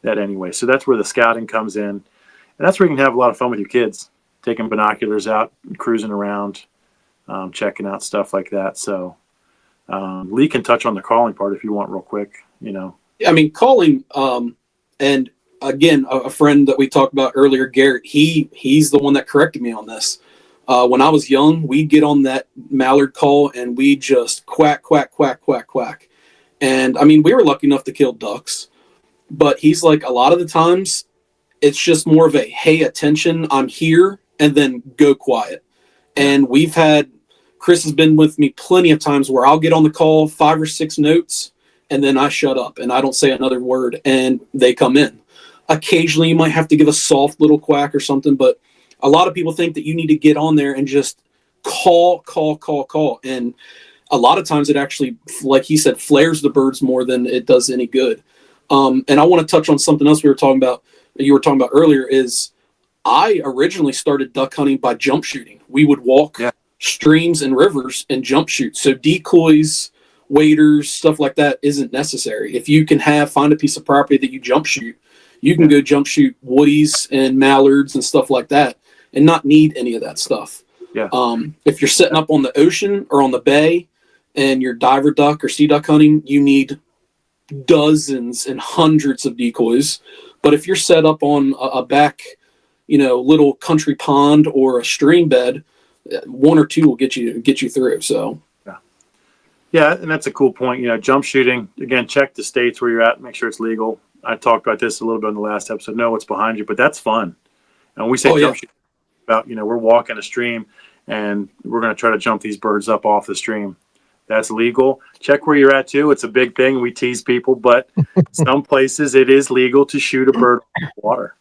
Speaker 2: anyway. So that's where the scouting comes in. And that's where you can have a lot of fun with your kids, taking binoculars out, cruising around, checking out stuff like that. So Lee can touch on the calling part if you want real quick,
Speaker 3: I mean, calling, and again, a friend that we talked about earlier, Garrett, he's the one that corrected me on this. When I was young, we'd get on that mallard call and we just quack, quack, quack, quack, quack. And I mean, we were lucky enough to kill ducks, but he's like, a lot of the times it's just more of a, hey, attention, I'm here, and then go quiet. And Kris has been with me plenty of times where I'll get on the call, 5 or 6 notes, and then I shut up and I don't say another word and they come in. Occasionally you might have to give a soft little quack or something, but a lot of people think that you need to get on there and just call. And a lot of times it actually, like he said, flares the birds more than it does any good. And I want to touch on something else you were talking about earlier is I originally started duck hunting by jump shooting. We would walk streams and rivers and jump shoot. So decoys, waders, stuff like that isn't necessary. If you can find a piece of property that you jump shoot, you can go jump shoot woodies and mallards and stuff like that and not need any of that stuff. If you're setting up on the ocean or on the bay and you're diver duck or sea duck hunting, you need dozens and hundreds of decoys. But if you're set up on a back, little country pond or a stream bed, 1 or 2 will get you through. So
Speaker 2: yeah, and that's a cool point. Jump shooting, again, check the states where you're at, make sure it's legal. I talked about this a little bit in the last episode. Know what's behind you, but that's fun. And we say jump shooting about, we're walking a stream and we're going to try to jump these birds up off the stream. That's legal. Check where you're at too. It's a big thing. We tease people, but some places it is legal to shoot a bird in the water.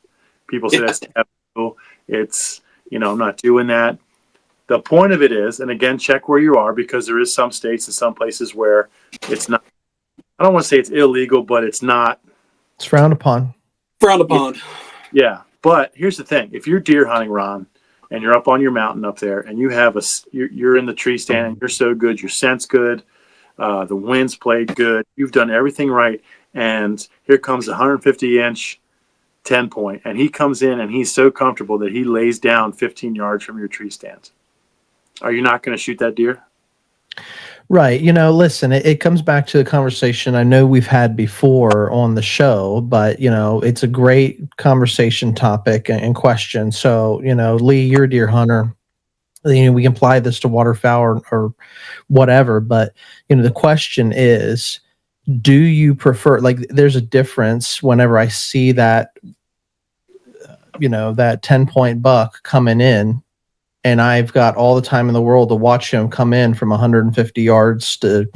Speaker 2: People say that's taboo. It's, I'm not doing that. The point of it is, and again, check where you are, because there is some states and some places where it's not, I don't want to say it's illegal, but it's not.
Speaker 1: It's frowned upon.
Speaker 3: Frowned upon.
Speaker 2: Yeah. But here's the thing. If you're deer hunting, Ron, and you're up on your mountain up there and you have you're in the tree stand and you're so good, your scent's good, the wind's played good, you've done everything right, and here comes a 150-inch 10-point, and he comes in and he's so comfortable that he lays down 15 yards from your tree stand. Are you not going to shoot that deer?
Speaker 1: Right. Listen, it comes back to the conversation I know we've had before on the show, but, it's a great conversation topic and question. So, Lee, you're a deer hunter. We can apply this to waterfowl or whatever, but, the question is, do you prefer, like, there's a difference whenever I see that, that 10-point buck coming in, and I've got all the time in the world to watch him come in from 150 yards to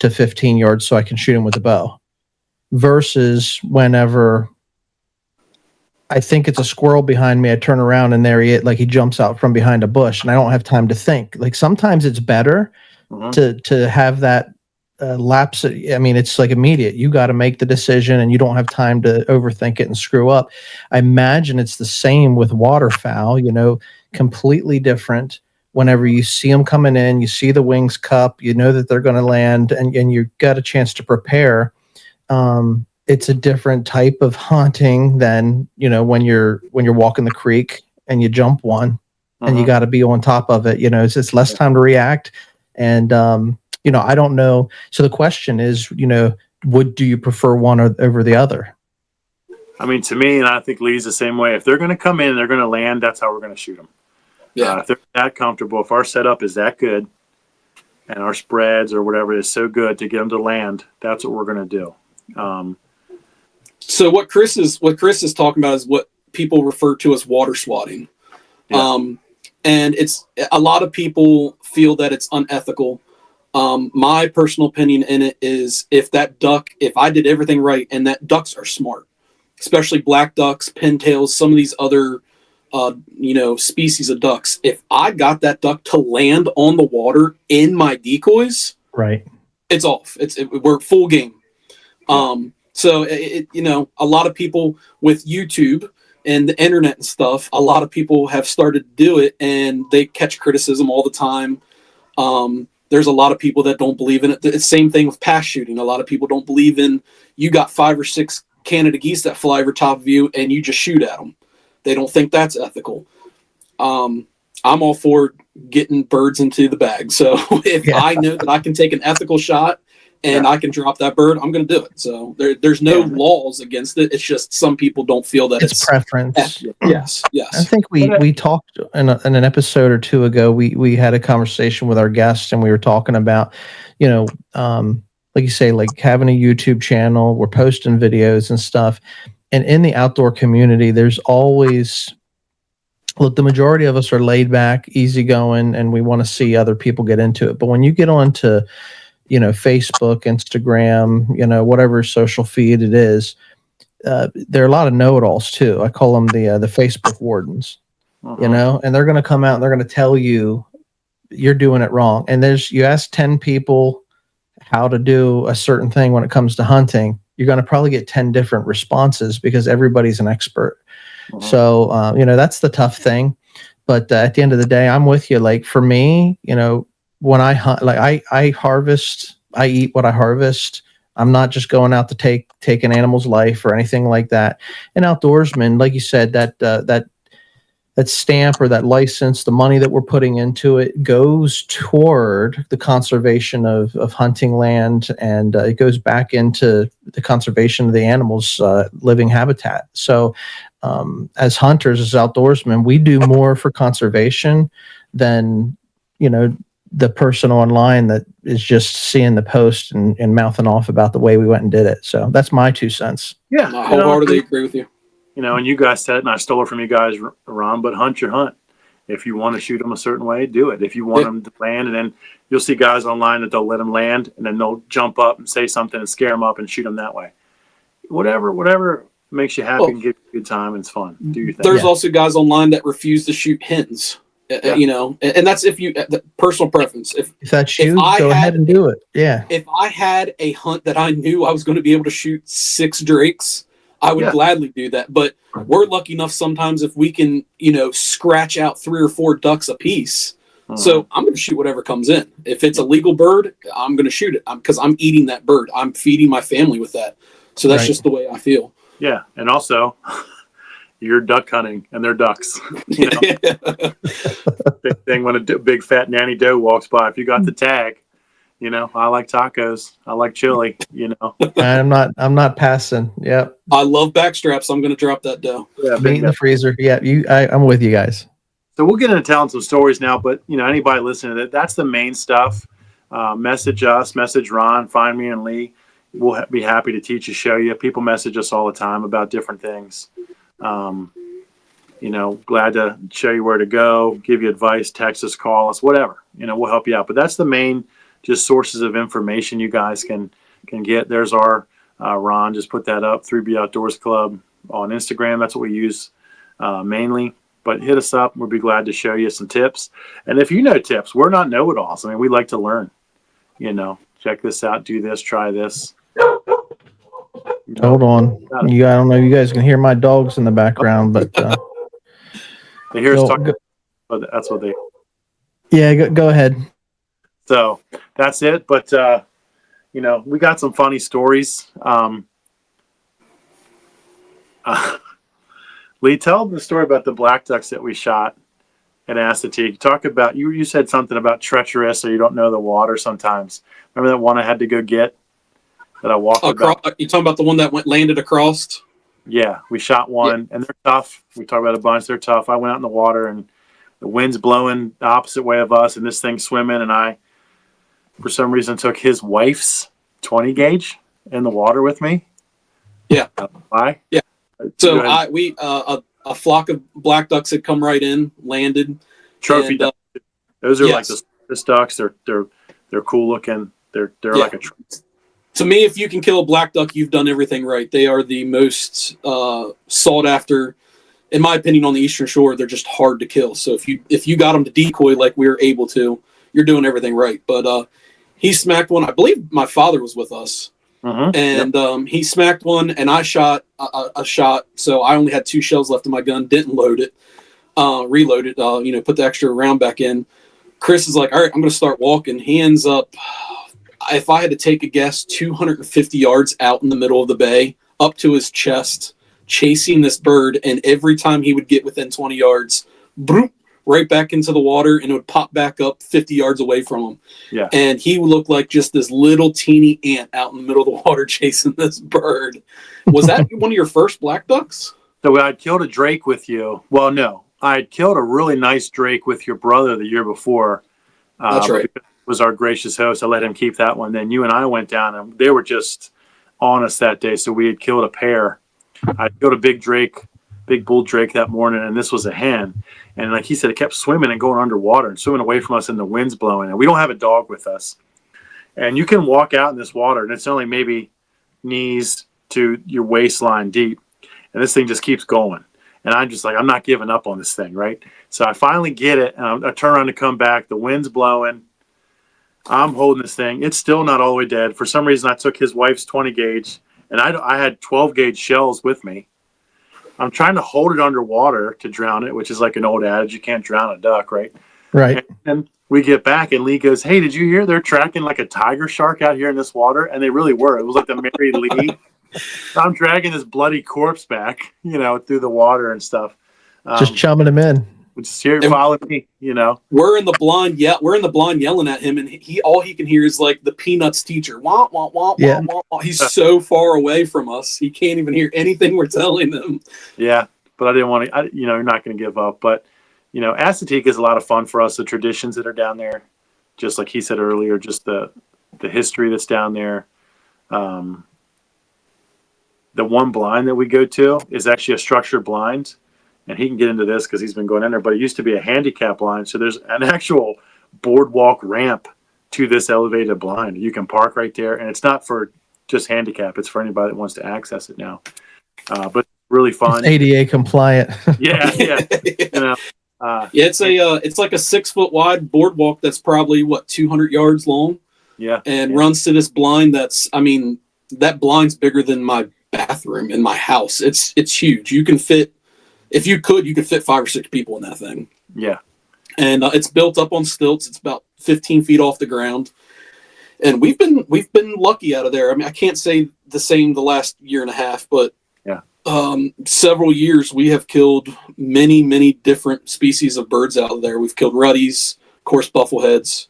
Speaker 1: 15 yards so I can shoot him with a bow, versus whenever I think it's a squirrel behind me, I turn around and there he is, like he jumps out from behind a bush and I don't have time to think. Like sometimes it's better to have that lapse. I mean, it's like immediate. You got to make the decision and you don't have time to overthink it and screw up. I imagine it's the same with waterfowl, completely different. Whenever you see them coming in, you see the wings cup, you know that they're going to land, and you got a chance to prepare. It's a different type of hunting than, when you're walking the creek and you jump one and you got to be on top of it. It's just less time to react. And, I don't know. So the question is, do you prefer one over the other?
Speaker 2: I mean, to me, and I think Lee's the same way. If they're going to come in and they're going to land, that's how we're going to shoot them.
Speaker 3: Yeah.
Speaker 2: If they're that comfortable, if our setup is that good and our spreads or whatever is so good to get them to land, that's what we're going to do.
Speaker 3: So what Kris is talking about is what people refer to as water swatting.
Speaker 2: Yeah.
Speaker 3: And it's a lot of people feel that it's unethical. My personal opinion in it is if I did everything right, and that ducks are smart, especially black ducks, pintails, some of these other, species of ducks. If I got that duck to land on the water in my decoys,
Speaker 1: right,
Speaker 3: it's off. We're full game. So a lot of people with YouTube and the internet and stuff, a lot of people have started to do it and they catch criticism all the time. There's a lot of people that don't believe in it. It's the same thing with pass shooting. A lot of people don't believe in, you got 5 or 6 Canada geese that fly over top of you and you just shoot at them. They don't think that's ethical. I'm all for getting birds into the bag. So if I know that I can take an ethical shot and I can drop that bird, I'm going to do it. So there's no laws against it. It's just some people don't feel that it's
Speaker 1: preference.
Speaker 3: Yes.
Speaker 1: I think we talked in an episode or two ago. We had a conversation with our guests and we were talking about, like you say, like having a YouTube channel, we're posting videos and stuff. And in the outdoor community, there's always, look, the majority of us are laid back, easygoing, and we want to see other people get into it. But when you get onto, Facebook, Instagram, whatever social feed it is, there are a lot of know-it-alls too. I call them the Facebook wardens, and they're going to come out and they're going to tell you you're doing it wrong. And you ask 10 people how to do a certain thing when it comes to hunting, you're going to probably get 10 different responses because everybody's an expert. So, that's the tough thing. But at the end of the day, I'm with you. Like for me, when I hunt, like I harvest, I eat what I harvest. I'm not just going out to take an animal's life or anything like that. And Outdoorsman, like you said, that stamp or that license, the money that we're putting into it goes toward the conservation of hunting land, and it goes back into the conservation of the animals' living habitat. So as hunters, as outdoorsmen, we do more for conservation than, the person online that is just seeing the post and mouthing off about the way we went and did it. So that's my 2 cents.
Speaker 2: Yeah.
Speaker 3: I wholeheartedly agree with you.
Speaker 2: And you guys said it, and I stole it from you guys, Ron, but hunt your hunt. If you want to shoot them a certain way, do it. If you want them to land, and then you'll see guys online that they'll let them land, and then they'll jump up and say something and scare them up and shoot them that way. Whatever makes you happy and give you a good time and it's fun. Do your thing.
Speaker 3: There's also guys online that refuse to shoot hens. You know, and that's if you personal preference. If
Speaker 1: that's you, go ahead and do it. Yeah.
Speaker 3: If I had a hunt that I knew I was going to be able to shoot 6 drakes, I would gladly do that. But we're lucky enough sometimes if we can, you know, scratch out 3 or 4 ducks a piece. So I'm going to shoot whatever comes in. If it's a legal bird, I'm going to shoot it because I'm eating that bird. I'm feeding my family with that. So that's just the way I feel.
Speaker 2: Yeah, and also. You're duck hunting, and they're ducks. You know, big thing when a big fat nanny doe walks by. If you got the tag, you know, I like tacos. I like chili. You know,
Speaker 1: I'm not passing. Yep.
Speaker 3: I love backstraps. I'm going to drop that doe.
Speaker 2: Yeah,
Speaker 1: meat in the freezer. Yeah, I'm with you guys.
Speaker 2: So we'll get into telling some stories now, but you know, anybody listening to that's the main stuff. Message us, message Ron, find me and Lee. We'll be happy to teach you, show you. People message us all the time about different things. You know, glad to show you where to go, give you advice, text us, call us, whatever, you know, we'll help you out. But that's the main just sources of information you guys can get. There's our, Ron just put that up, 3B Outdoors Club on Instagram. That's what we use, mainly, but hit us up. We'll be glad to show you some tips. And if you know tips, we're not know-it-alls. I mean, we like to learn, you know, check this out, do this, try this.
Speaker 1: Hold on. I don't know if you guys can hear my dogs in the background, but
Speaker 2: they hear us talking, but that's what they.
Speaker 1: Yeah, go ahead.
Speaker 2: So that's it. But you know, we got some funny stories. Lee, tell the story about the black ducks that we shot at Assateague. Talk about you said something about treacherous, or you don't know the water sometimes. Remember that one I had to go get? That I walked about.
Speaker 3: You talking about the one that landed across?
Speaker 2: Yeah, we shot one, and they're tough. We talked about a bunch. They're tough. I went out in the water, and the wind's blowing the opposite way of us, and this thing's swimming. And I, for some reason, took his wife's 20 gauge in the water with me.
Speaker 3: Yeah.
Speaker 2: Why?
Speaker 3: Yeah. So a flock of black ducks had come right in, landed.
Speaker 2: Trophy ducks. Those are like the smartest ducks. They're cool looking. They're like a.
Speaker 3: To me, if you can kill a black duck, you've done everything right. They are the most sought after, in my opinion, on the Eastern Shore. They're just hard to kill. So if you got them to decoy like we were able to, you're doing everything right. But he smacked one. I believe my father was with us, and he smacked one, and I shot a shot. So I only had 2 shells left in my gun. Didn't load it, reload it. You know, put the extra round back in. Kris is like, all right, I'm going to start walking. He ends up. If I had to take a guess, 250 yards out in the middle of the bay, up to his chest, chasing this bird. And every time he would get within 20 yards, broom, right back into the water, and it would pop back up 50 yards away from him.
Speaker 2: Yeah.
Speaker 3: And he would look like just this little teeny ant out in the middle of the water chasing this bird. Was that one of your first black ducks?
Speaker 2: So I'd killed a drake with you. Well, no. I had killed a really nice drake with your brother the year before.
Speaker 3: That's right.
Speaker 2: Was our gracious host. I let him keep that one. Then you and I went down, and they were just on us that day. So we had killed a pair. I killed a big bull drake that morning, and this was a hen. And like he said, it kept swimming and going underwater and swimming away from us, and the wind's blowing. And we don't have a dog with us. And you can walk out in this water, and it's only maybe knees to your waistline deep. And this thing just keeps going. And I'm just like, I'm not giving up on this thing, right? So I finally get it, and I turn around to come back. The wind's blowing. I'm holding this thing. It's still not all the way dead. For some reason, I took his wife's 20 gauge, and I had 12 gauge shells with me. I'm trying to hold it underwater to drown it, which is like an old adage. You can't drown a duck, right?
Speaker 1: Right.
Speaker 2: And we get back, and Lee goes, hey, did you hear they're tracking like a tiger shark out here in this water? And they really were. It was like the Mary Lee. I'm dragging this bloody corpse back, you know, through the water and stuff.
Speaker 1: Just chumming him in.
Speaker 2: Just here, follow me, you know.
Speaker 3: We're in the blind yelling at him, and all he can hear is like the Peanuts teacher. Wah, wah, wah, wah, wah, wah. He's so far away from us, he can't even hear anything we're telling him.
Speaker 2: Yeah, but I didn't want to. You know, you're not going to give up. But you know, Assateague is a lot of fun for us. The traditions that are down there, just like he said earlier, just the history that's down there. The one blind that we go to is actually a structured blind. and he can get into this because he's been going in there, but it used to be a handicap blind. So there's an actual boardwalk ramp to this elevated blind. You can park right there, and it's not for just handicap. It's for anybody that wants to access it now. But really fun.
Speaker 1: It's ADA compliant.
Speaker 2: Yeah.
Speaker 3: It's like a 6 foot wide boardwalk that's probably 200 yards long.
Speaker 2: Yeah.
Speaker 3: And runs to this blind that blind's bigger than my bathroom in my house. It's huge. You can fit, if you could fit 5 or 6 people in that thing.
Speaker 2: Yeah.
Speaker 3: And it's built up on stilts. It's about 15 feet off the ground. And we've been lucky out of there. I mean, I can't say the same the last year and a half, but several years we have killed many, many different species of birds out of there. We've killed ruddies, coarse buffleheads,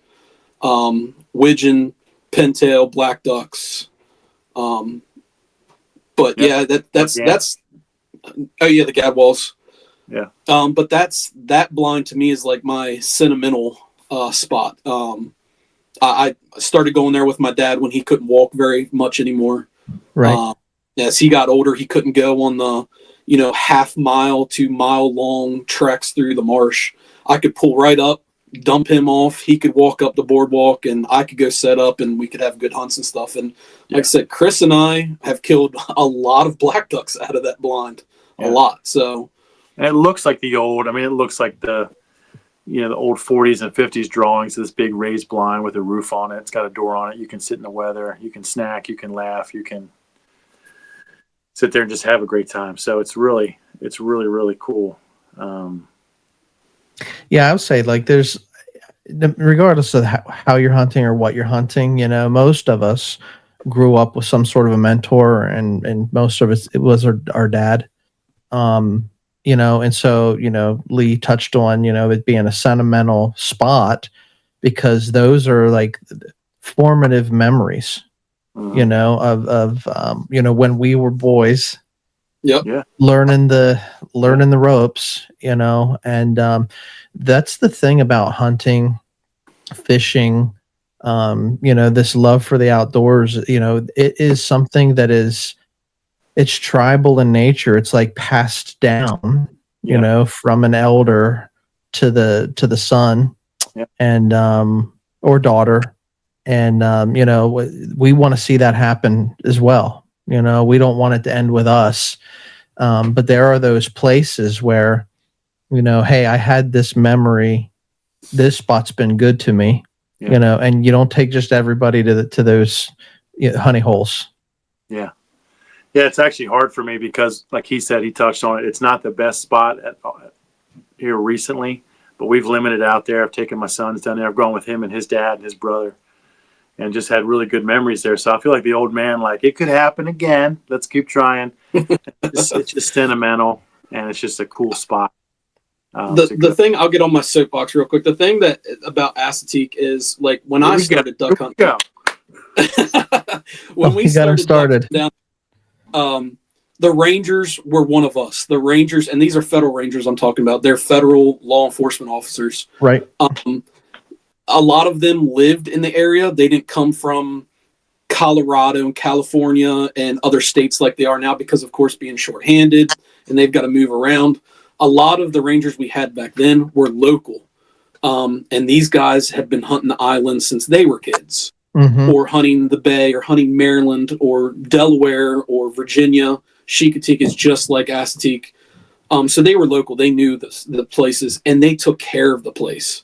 Speaker 3: widgeon, pintail, black ducks. That's the gadwalls.
Speaker 2: Yeah.
Speaker 3: But that blind to me is like my sentimental spot. I started going there with my dad when he couldn't walk very much anymore.
Speaker 1: Right.
Speaker 3: As he got older, he couldn't go on the, half mile to mile long treks through the marsh. I could pull right up, dump him off. He could walk up the boardwalk, and I could go set up, and we could have good hunts and stuff. And like I said, Kris and I have killed a lot of black ducks out of that blind, a lot. So,
Speaker 2: and it looks like the old old 40s and 50s drawings of this big raised blind with a roof on it. It's got a door on it. You can sit in the weather. You can snack. You can laugh. You can sit there and just have a great time. So it's really, really cool.
Speaker 1: Yeah, I would say there's, regardless of how you're hunting or what you're hunting, most of us grew up with some sort of a mentor, and most of it was our dad. And so, Lee touched on, it being a sentimental spot because those are like formative memories, of when we were boys, learning the ropes, and that's the thing about hunting, fishing, this love for the outdoors. It is something that it's tribal in nature. It's like passed down, from an elder to the son, and or daughter. And, we want to see that happen as well. We don't want it to end with us. But there are those places where, hey, I had this memory. This spot's been good to me, and you don't take just everybody to those honey holes.
Speaker 2: Yeah. Yeah. It's actually hard for me because, like he said, he touched on it. It's not the best spot here recently, but we've limited out there. I've taken my sons down there. I've gone with him and his dad and his brother, and just had really good memories there. So I feel like the old man, it could happen again. Let's keep trying. It's just sentimental, and it's just a cool spot.
Speaker 3: The thing, I'll get on my soapbox real quick. The thing that about Assateague is when I started duck hunting. When we started down, the Rangers were one of us. The Rangers, and these are federal Rangers I'm talking about. They're federal law enforcement officers.
Speaker 1: Right.
Speaker 3: A lot of them lived in the area. They didn't come from Colorado and California and other states like they are now because, of course, being shorthanded and they've got to move around. A lot of the Rangers we had back then were local. And these guys had been hunting the island since they were kids, or hunting the Bay or hunting Maryland or Delaware or Virginia. Chincoteague is just like Assateague. So they were local. They knew the places, and they took care of the place.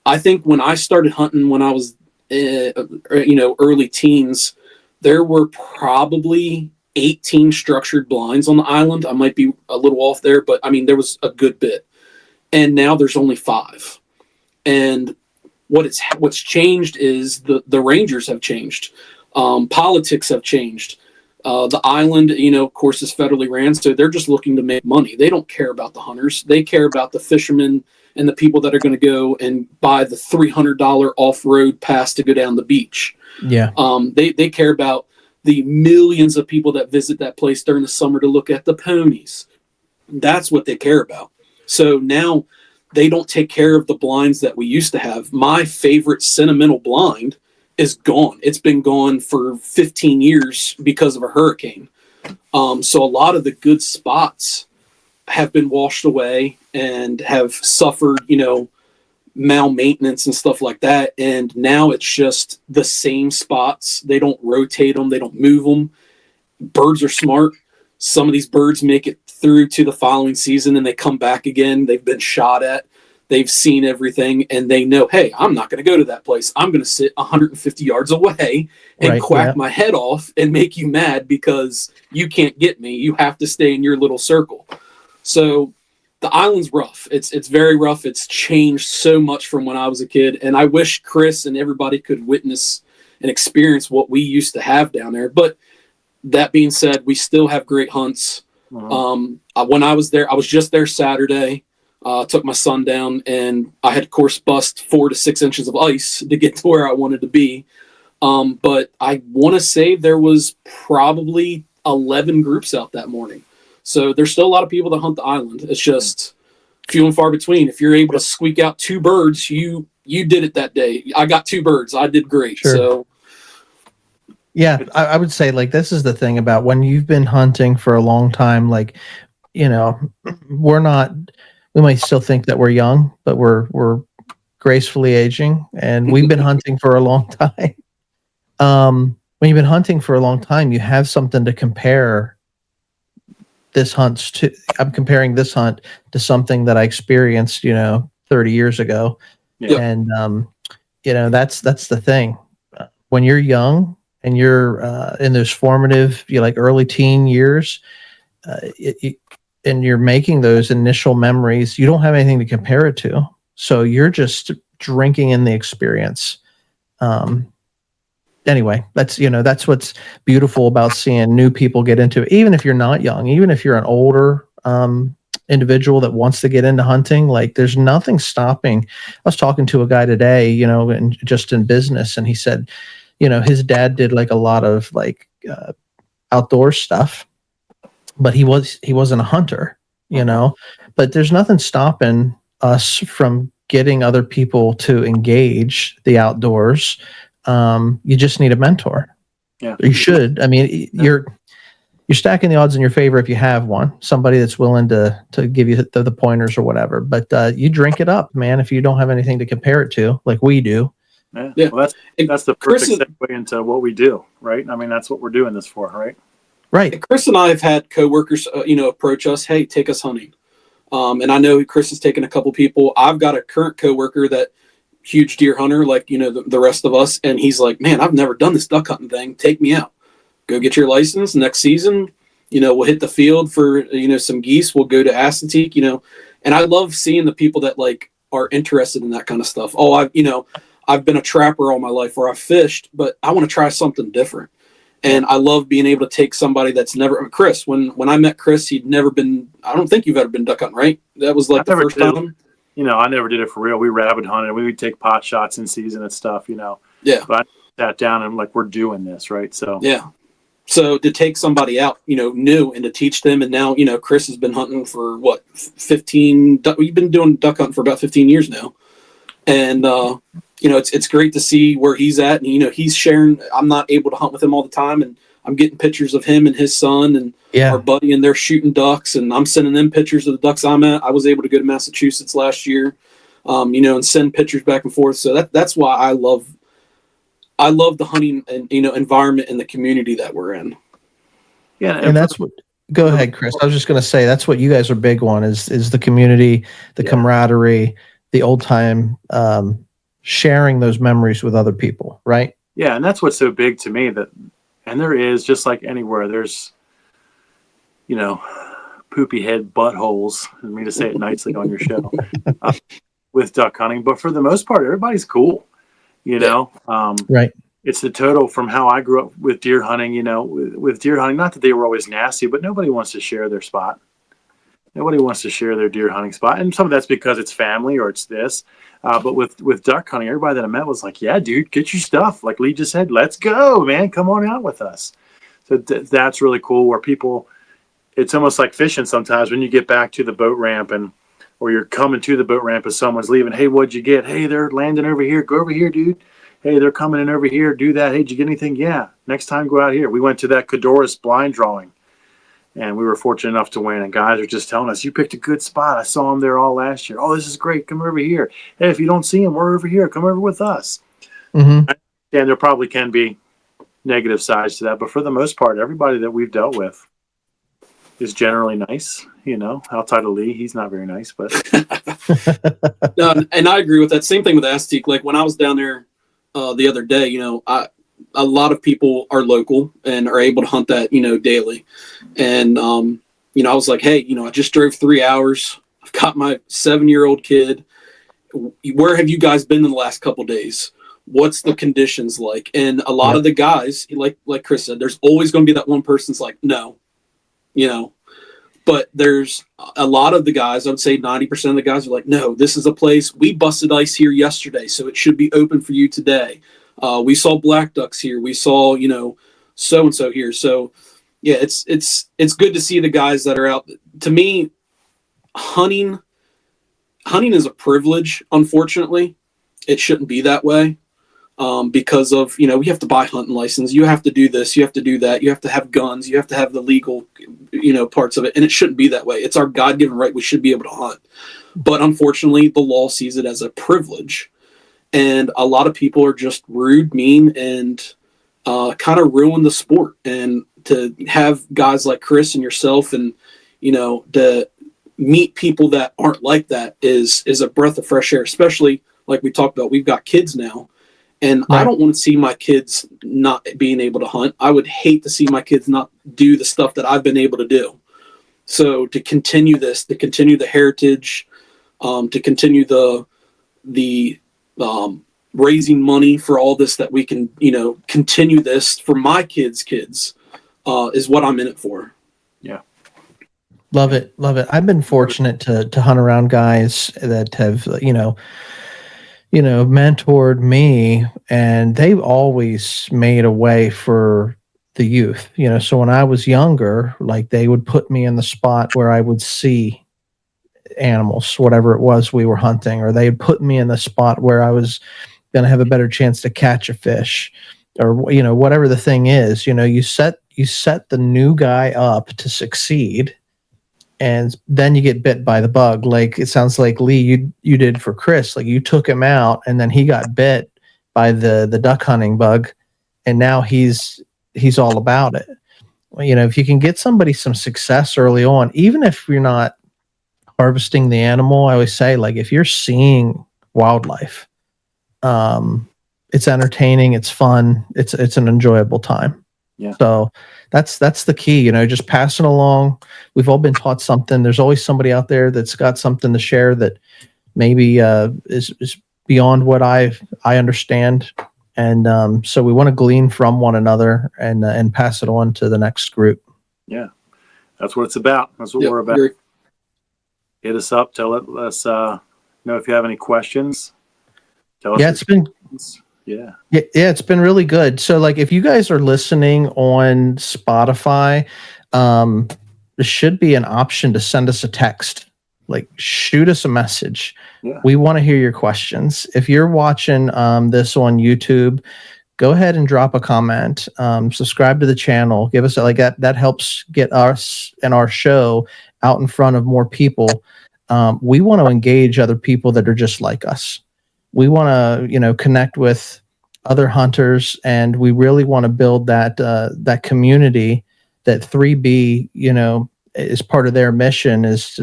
Speaker 3: I think when I started hunting when I was, early teens, there were probably 18 structured blinds on the island. I might be a little off there, but there was a good bit. And now there's only 5. And what's changed is the Rangers have changed. Politics have changed. The island, of course, is federally ran, so they're just looking to make money. They don't care about the hunters. They care about the fishermen and the people that are going to go and buy the $300 off-road pass to go down the beach.
Speaker 1: Yeah.
Speaker 3: They care about the millions of people that visit that place during the summer to look at the ponies. That's what they care about. So now they don't take care of the blinds that we used to have. My favorite sentimental blind is gone. It's been gone for 15 years because of a hurricane. So a lot of the good spots have been washed away and have suffered, malmaintenance and stuff like that. And now it's just the same spots. They don't rotate them. They don't move them. Birds are smart. Some of these birds make it through to the following season and they come back again. They've been shot at. They've seen everything and they know, hey, I'm not going to go to that place. I'm going to sit 150 yards away and quack my head off and make you mad because you can't get me. You have to stay in your little circle. So the island's rough. It's very rough. It's changed so much from when I was a kid. And I wish Kris and everybody could witness and experience what we used to have down there. But that being said, we still have great hunts. Mm-hmm. When I was there, I was just there Saturday. Took my son down and I had, of course, bust 4 to 6 inches of ice to get to where I wanted to be. But I want to say there was probably 11 groups out that morning. So there's still a lot of people that hunt the island. It's just few and far between. If you're able to squeak out 2 birds, you did it that day. I got 2 birds. I did great. Sure. So
Speaker 1: yeah, I would say like this is the thing about when you've been hunting for a long time, like, we might still think that we're young, but we're gracefully aging and we've been hunting for a long time. When you've been hunting for a long time, you have something to compare this hunt to. I'm comparing this hunt to something that I experienced, 30 years ago. Yeah. And, that's the thing. When you're young and you're in those formative, early teen years, and you're making those initial memories, you don't have anything to compare it to. So you're just drinking in the experience. Anyway, that's what's beautiful about seeing new people get into it. Even if you're not young, even if you're an older individual that wants to get into hunting, like there's nothing stopping. I was talking to a guy today, and just in business, and he said, his dad did like a lot of outdoor stuff, but he wasn't a hunter, but there's nothing stopping us from getting other people to engage the outdoors. You just need a mentor. Yeah, you should. I mean, you're stacking the odds in your favor if you have one, somebody that's willing to give you the pointers or whatever. But you drink it up, man. If you don't have anything to compare it to, like we do.
Speaker 2: Yeah. Well, that's the perfect segue into what we do, right? I mean, that's what we're doing this for, right?
Speaker 1: Right.
Speaker 3: And Kris and I have had coworkers, approach us. Hey, take us hunting. And I know Kris has taken a couple people. I've got a current coworker that huge deer hunter, like, the rest of us. And he's like, man, I've never done this duck hunting thing. Take me out. Go get your license. Next season, we'll hit the field for, some geese. We'll go to Assateague, and I love seeing the people that are interested in that kind of stuff. Oh, I've been a trapper all my life where I've fished, but I want to try something different. And I love being able to take somebody that's never Kris. When I met Kris, he'd never been. I don't think you've ever been duck hunting, right? That was the first time.
Speaker 2: I never did it for real. We rabbit hunted. We would take pot shots in season and stuff.
Speaker 3: Yeah.
Speaker 2: But I sat down and we're doing this, right? So
Speaker 3: yeah. So to take somebody out, new and to teach them, and now Kris has been hunting for 15. We've been doing duck hunting for about 15 years now, and it's great to see where he's at, and he's sharing. I'm not able to hunt with him all the time, and I'm getting pictures of him and his son and our buddy, and they're shooting ducks, and I'm sending them pictures of the ducks I'm at. I was able to go to Massachusetts last year, and send pictures back and forth. So that's why I love the hunting and environment and the community that we're in.
Speaker 1: Yeah, and that's what. Go ahead, Kris. I was just going to say that's what you guys are big on is the community, the camaraderie, the old time. Sharing those memories with other people, right?
Speaker 2: Yeah, and that's what's so big to me and there is, just like anywhere, there's, poopy head buttholes, I mean to say it nicely on your show, with duck hunting. But for the most part, everybody's cool, Right. It's the total from how I grew up with deer hunting, with deer hunting, not that they were always nasty, but nobody wants to share their spot. Nobody wants to share their deer hunting spot. And some of that's because it's family or it's this. But with duck hunting, everybody that I met was like, yeah, dude, get your stuff. Like Lee just said, let's go, man. Come on out with us. So that's really cool where people, it's almost like fishing sometimes when you get back to the boat ramp or you're coming to the boat ramp as someone's leaving. Hey, what'd you get? Hey, they're landing over here. Go over here, dude. Hey, they're coming in over here. Do that. Hey, did you get anything? Yeah. Next time, go out here. We went to that Cadoris blind drawing. and we were fortunate enough to win. And guys are just telling us, "You picked a good spot. I saw them there all last year. Oh, this is great. Come over here. Hey, if you don't see them, we're over here. Come over with us."
Speaker 1: Mm-hmm.
Speaker 2: And there probably can be negative sides to that, but for the most part, everybody that we've dealt with is generally nice. Outside of Lee, he's not very nice, but
Speaker 3: No, and I agree with that. Same thing with Aztec. Like when I was down there the other day, a lot of people are local and are able to hunt that, daily. And, I was like, hey, I just drove 3 hours. I've got my 7-year-old kid. Where have you guys been in the last couple of days? What's the conditions like? And a lot of the guys, like Kris said, there's always going to be that one person's like, no, but there's a lot of the guys, I would say 90% of the guys are like, no, this is a place. We busted ice here yesterday, so it should be open for you today. We saw black ducks here. We saw, so-and-so here. So yeah, it's good to see the guys that are out. To me, hunting is a privilege. Unfortunately, it shouldn't be that way. Because of, we have to buy hunting license. You have to do this. You have to do that. You have to have guns. You have to have the legal, parts of it. And it shouldn't be that way. It's our God-given right. We should be able to hunt. But unfortunately, the law sees it as a privilege. And a lot of people are just rude, mean, and kind of ruin the sport. And to have guys like Kris and yourself and, to meet people that aren't like that is a breath of fresh air, especially like we talked about. We've got kids now. And right. I don't want to see my kids not being able to hunt. I would hate to see my kids not do the stuff that I've been able to do. So to continue this, to continue the heritage, to continue the raising money for all this, that we can, continue this for my kids' kids, is what I'm in it for.
Speaker 2: Yeah.
Speaker 1: Love it. Love it. I've been fortunate to hunt around guys that have, mentored me, and they've always made a way for the youth. So when I was younger, like they would put me in the spot where I would see animals, whatever it was we were hunting, or they'd put me in the spot where I was going to have a better chance to catch a fish, or, whatever the thing is. You set the new guy up to succeed, and then you get bit by the bug. Like it sounds like Lee, you did for Kris. Like you took him out, and then he got bit by the duck hunting bug, and now he's all about it. If you can get somebody some success early on, even if you're not harvesting the animal, I always say, like, if you're seeing wildlife, it's entertaining, it's fun, it's an enjoyable time.
Speaker 2: Yeah.
Speaker 1: So that's the key, just passing along. We've all been taught something. There's always somebody out there that's got something to share that maybe is beyond what I understand. And so we want to glean from one another and pass it on to the next group.
Speaker 2: Yeah. That's what it's about. That's what we're about. Hit us up. Let us know if you have any questions. Tell us.
Speaker 1: Yeah, it's been
Speaker 2: Yeah,
Speaker 1: it's been really good. So, like, if you guys are listening on Spotify, there should be an option to send us a text. Like, shoot us a message.
Speaker 2: Yeah.
Speaker 1: We want to hear your questions. If you're watching this on YouTube, go ahead and drop a comment. Subscribe to the channel. Give us that helps get us and our show out in front of more people. We want to engage other people that are just like us. We want to, connect with other hunters, and we really want to build that community that 3B, is part of their mission, is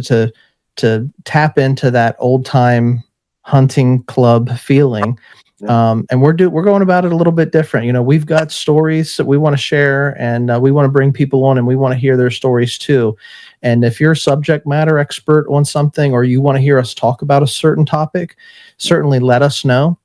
Speaker 1: to tap into that old time hunting club feeling. Yeah. And we're going about it a little bit different. We've got stories that we want to share, and we want to bring people on, and we want to hear their stories too. And if you're a subject matter expert on something, or you want to hear us talk about a certain topic, certainly let us know.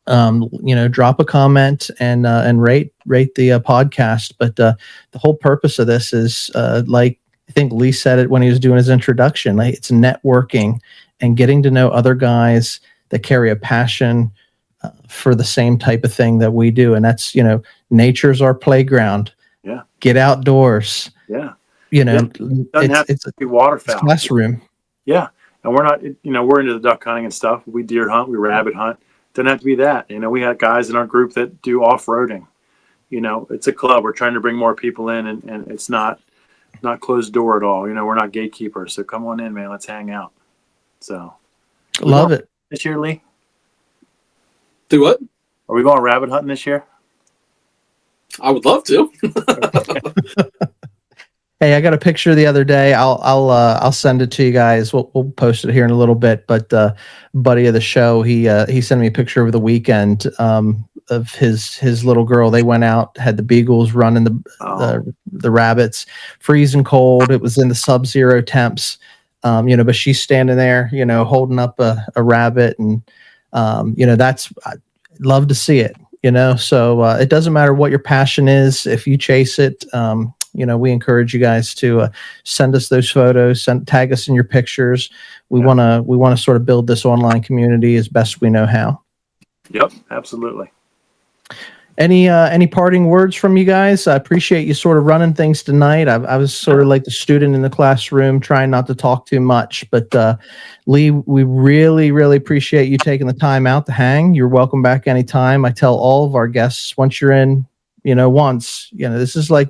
Speaker 1: Drop a comment and rate the podcast. But the whole purpose of this is, like I think Lee said it when he was doing his introduction, like, it's networking and getting to know other guys that carry a passion for the same type of thing that we do. And that's, nature's our playground.
Speaker 2: Yeah.
Speaker 1: Get outdoors.
Speaker 2: Yeah.
Speaker 1: It's a
Speaker 2: waterfowl
Speaker 1: classroom.
Speaker 2: Yeah. And we're not, we're into the duck hunting and stuff. We deer hunt, we rabbit hunt. Doesn't have to be that. We have guys in our group that do off-roading. It's a club. We're trying to bring more people in, and it's not not closed door at all. We're not gatekeepers. So come on in, man. Let's hang out. So
Speaker 1: Love it.
Speaker 2: This year, Lee?
Speaker 3: Do what?
Speaker 2: Are we going rabbit hunting this year?
Speaker 3: I would love to.
Speaker 1: Hey, I got a picture the other day. I'll send it to you guys. We'll post it here in a little bit. But buddy of the show, he sent me a picture over the weekend of his little girl. They went out, had the beagles running the rabbits, freezing cold. It was in the sub-zero temps, but she's standing there, holding up a rabbit, and I'd love to see it. So it doesn't matter what your passion is. If you chase it, we encourage you guys to send us those photos, tag us in your pictures. We want to sort of build this online community as best we know how.
Speaker 2: Yep, absolutely.
Speaker 1: Any parting words from you guys? I appreciate you sort of running things tonight. I was sort of like the student in the classroom, trying not to talk too much. But Lee, we really, really appreciate you taking the time out to hang. You're welcome back anytime. I tell all of our guests, once you're in, this is like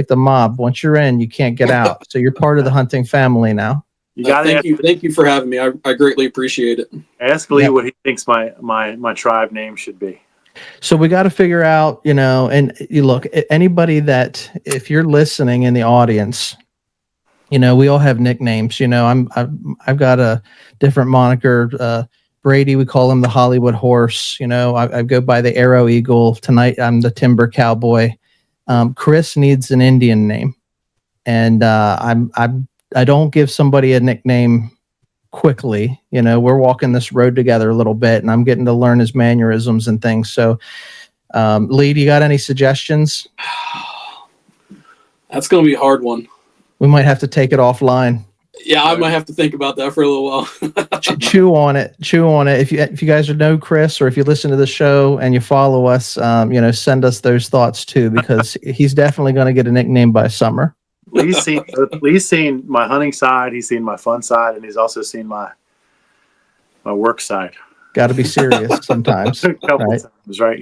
Speaker 1: the mob. Once you're in, you can't get out. So you're part of the hunting family now.
Speaker 3: Thank you for having me. I greatly appreciate it.
Speaker 2: Ask Lee what he thinks my tribe name should be.
Speaker 1: So we got to figure out, and you look, anybody that, if you're listening in the audience, we all have nicknames. I've got a different moniker. Brady, we call him the Hollywood Horse. I go by the Arrow Eagle. Tonight, I'm the Timber Cowboy. Kris needs an Indian name, and I don't give somebody a nickname quickly. We're walking this road together a little bit, and I'm getting to learn his mannerisms and things. So, Lee, do you got any suggestions?
Speaker 3: That's going to be a hard one.
Speaker 1: We might have to take it offline.
Speaker 3: Yeah, I might have to think about that for a little while. Chew
Speaker 1: on it. If you guys know Kris, or if you listen to the show and you follow us, send us those thoughts too, because he's definitely going to get a nickname by summer.
Speaker 2: Lee's seen my hunting side, he's seen my fun side, and he's also seen my work side.
Speaker 1: Got to be serious sometimes.
Speaker 2: A couple times, right?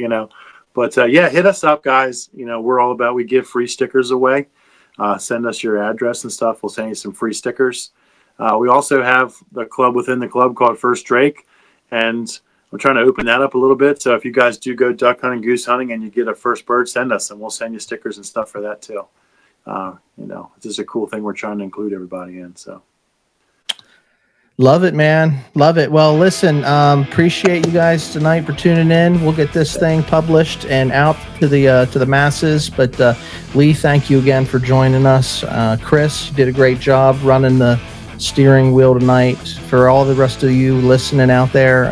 Speaker 2: But hit us up, guys. We're all about, we give free stickers away. Send us your address and stuff. We'll send you some free stickers. We also have the club within the club called First Drake, and we're trying to open that up a little bit. So if you guys do go duck hunting, goose hunting, and you get a first bird, send us, and we'll send you stickers and stuff for that too. It's just a cool thing we're trying to include everybody in. So
Speaker 1: love it, man. Love it. Well, listen, appreciate you guys tonight for tuning in. We'll get this thing published and out to the masses. But Lee, thank you again for joining us. Kris, you did a great job running the steering wheel tonight. For all the rest of you listening out there,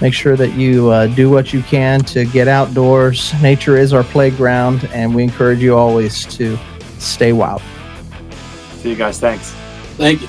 Speaker 1: make sure that you do what you can to get outdoors. Nature is our playground, and we encourage you always to stay wild.
Speaker 2: See you guys. Thanks.
Speaker 3: Thank you.